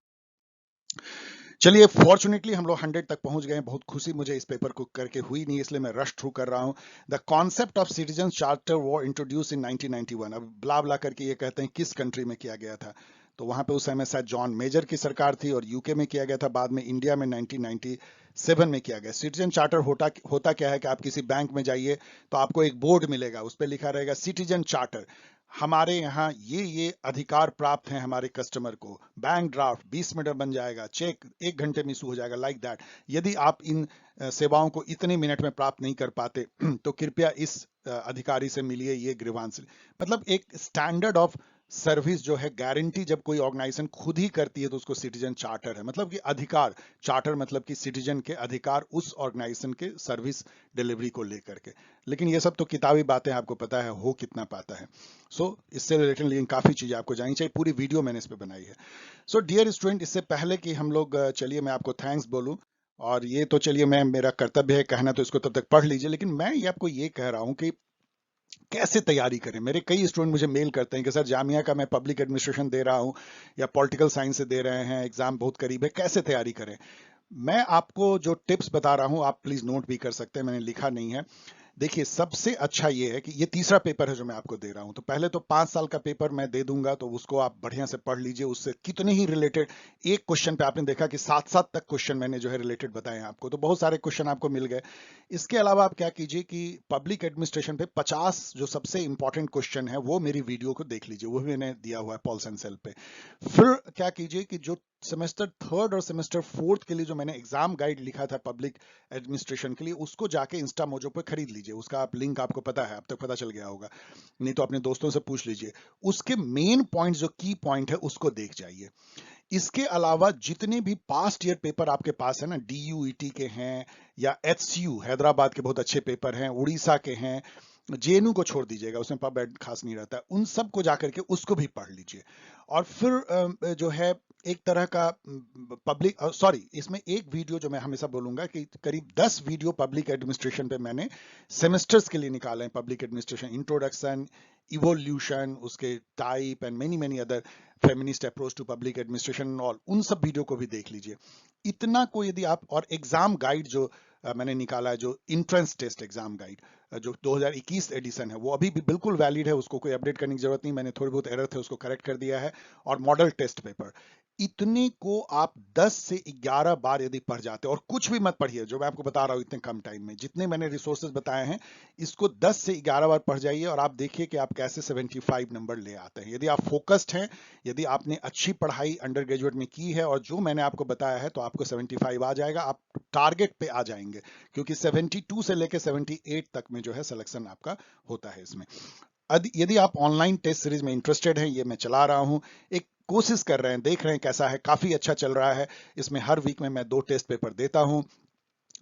चलिए, फॉर्चुनेटली हम लोग 100 तक पहुंच गए हैं। बहुत खुशी मुझे इस पेपर को करके हुई नहीं, इसलिए मैं रश थ्रू कर रहा हूं। The concept of citizen charter वो इंट्रोड्यूस इन 1991। अब ब्ला ब्ला करके ये कहते हैं किस कंट्री में किया गया था, तो वहां पे उस समय शायद जॉन मेजर की सरकार थी, और यूके में किया गया था, बाद में इंडिया में 1997 में किया गया। सिटीजन चार्टर होता क्या है कि आप किसी बैंक में जाइए तो आपको एक बोर्ड मिलेगा, उस पर लिखा रहेगा सिटीजन चार्टर। हमारे यहाँ ये अधिकार प्राप्त हैं हमारे कस्टमर को, बैंक ड्राफ्ट 20 मिनट में बन जाएगा, चेक 1 घंटे में इशू हो जाएगा, लाइक दैट। यदि आप इन सेवाओं को इतने मिनट में प्राप्त नहीं कर पाते तो कृपया इस अधिकारी से मिलिए, ये ग्रीवांस। मतलब एक स्टैंडर्ड ऑफ सर्विस जो है, गारंटी जब कोई ऑर्गेनाइजेशन खुद ही करती है तो उसको सिटीजन चार्टर है। मतलब कि अधिकार, चार्टर मतलब कि सिटीजन के अधिकार उस ऑर्गेनाइजेशन के सर्विस डिलीवरी को लेकर के। लेकिन ये सब तो किताबी बातें, आपको पता है हो कितना पाता है। इससे रिलेटेड लेकिन काफी चीजें आपको जाननी चाहिए, पूरी वीडियो मैंने इस पे बनाई है। डियर स्टूडेंट, इससे पहले कि हम लोग चलिए मैं आपको थैंक्स बोलूं, और ये तो चलिए मैं, मेरा कर्तव्य है कहना, तो इसको तब तक पढ़ लीजिए, लेकिन मैं ये आपको ये कह रहा हूं कि कैसे तैयारी करें। मेरे कई स्टूडेंट मुझे मेल करते हैं कि सर जामिया का मैं पब्लिक एडमिनिस्ट्रेशन दे रहा हूं या पॉलिटिकल साइंस से दे रहे हैं, एग्जाम बहुत करीब है, कैसे तैयारी करें। मैं आपको जो टिप्स बता रहा हूं आप प्लीज नोट भी कर सकते हैं, मैंने लिखा नहीं है। देखिए, सबसे अच्छा ये है कि ये तीसरा पेपर है जो मैं आपको दे रहा हूं, तो पहले तो 5 साल का पेपर मैं दे दूंगा, तो उसको आप बढ़िया से पढ़ लीजिए। उससे कितने ही रिलेटेड, एक क्वेश्चन पे आपने देखा कि 7 तक क्वेश्चन मैंने जो है रिलेटेड बताए हैं आपको, तो बहुत सारे क्वेश्चन आपको मिल गए। इसके अलावा आप क्या कीजिए कि पब्लिक एडमिनिस्ट्रेशन पे 50 जो सबसे इंपॉर्टेंट क्वेश्चन है वो मेरी वीडियो को देख लीजिए, वो भी मैंने दिया हुआ है पॉल्स एंड सेल पे। फिर क्या कीजिए कि जो सेमेस्टर 3 और सेमेस्टर 4 के लिए जो मैंने एग्जाम गाइड लिखा था पब्लिक एडमिनिस्ट्रेशन के लिए, उसको जाके इंस्टा मोजो पे खरीद लीजिए। उसका आप लिंक आपको पता है, अब तक पता चल गया होगा, नहीं तो अपने दोस्तों से पूछ लीजिए। उसके मेन पॉइंट, जो की पॉइंट है, उसको देख जाइए। इसके अलावा जितने भी पास्ट ईयर पेपर आपके पास है ना, DUET के हैं या HCU हैदराबाद के बहुत अच्छे पेपर हैं, उड़ीसा के हैं, JNU को छोड़ दीजिएगा, उसमें पब एड खास नहीं रहता है, उन सब को जाकर के उसको भी पढ़ लीजिए। और फिर जो है एक तरह का पब्लिक, सॉरी, इसमें एक वीडियो जो मैं हमेशा बोलूंगा कि करीब 10 वीडियो पब्लिक एडमिनिस्ट्रेशन पे मैंने सेमेस्टर्स के लिए निकाले हैं। पब्लिक एडमिनिस्ट्रेशन इंट्रोडक्शन, इवोल्यूशन, उसके type and many many other, feminist approach to public administration, all, उन सब वीडियो को भी देख लीजिए। इतना को यदि आप, और एग्जाम गाइड जो मैंने निकाला है, जो इंट्रेंस टेस्ट एग्जाम गाइड जो 2021 एडिशन है, वो अभी भी बिल्कुल वैलिड है, उसको कोई अपडेट करने की जरूरत नहीं, मैंने थोड़े बहुत एरर थे उसको करेक्ट कर दिया है। और मॉडल टेस्ट पेपर, इतने को आप 10 से 11 बार यदि पढ़ जाते हैं, और कुछ भी मत पढ़िए, जो मैं आपको बता रहा हूं इतने कम टाइम में, जितने मैंने रिसोर्सेज बताए हैं, इसको 10 से 11 बार पढ़ जाइए, और आप देखिए कि आप कैसे 75 नंबर ले आते हैं। यदि आप फोकस्ड हैं, यदि आपने अच्छी पढ़ाई अंडर ग्रेजुएट में की है, और जो मैंने आपको बताया है, तो आपको 75 आ जाएगा, आप टारगेट पे आ जाएंगे, क्योंकि 72 से लेकर 78 तक में जो है सिलेक्शन आपका होता है इसमें। यदि आप ऑनलाइन टेस्ट सीरीज में इंटरेस्टेड हैं, ये मैं चला रहा हूं, एक कोशिश कर रहे हैं, देख रहे हैं कैसा है, काफी अच्छा चल रहा है। इसमें हर वीक में मैं 2 टेस्ट पेपर देता हूं।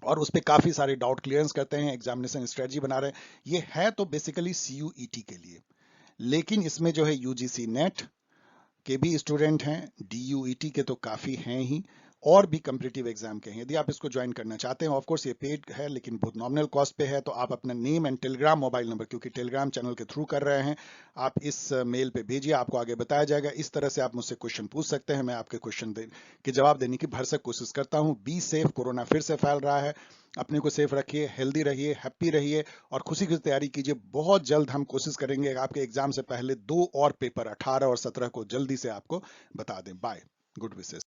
और उस पे काफी सारे डाउट क्लियरेंस करते हैं, एग्जामिनेशन स्ट्रेटजी बना रहे हैं। ये है तो बेसिकली CUET के लिए, लेकिन इसमें जो है यूजीसी नेट के भी स्टूडेंट हैं, DUET के तो काफी हैं ही, और भी कम्पिटिटिव एग्जाम के हैं। यदि आप इसको ज्वाइन करना चाहते हैं, ऑफ कोर्स ये पेड है लेकिन बहुत नॉमिनल कॉस्ट पे है, तो आप अपना name and Telegram mobile number, क्योंकि टेलीग्राम चैनल के थ्रू कर रहे हैं, आप इस मेल पे भेजिए, आपको आगे बताया जाएगा। इस तरह से आप मुझसे क्वेश्चन पूछ सकते हैं, मैं आपके क्वेश्चन के जवाब देने की भरसक कोशिश करता हूँ। बी सेफ, कोरोना फिर से फैल रहा है, अपने को सेफ रखिए, हेल्दी रहिए, हैप्पी रहिए, और खुशी खुशी तैयारी कीजिए। बहुत जल्द हम कोशिश करेंगे आपके एग्जाम से पहले 2 और पेपर 18 और 17 को जल्दी से आपको बता दें। Bye, good wishes.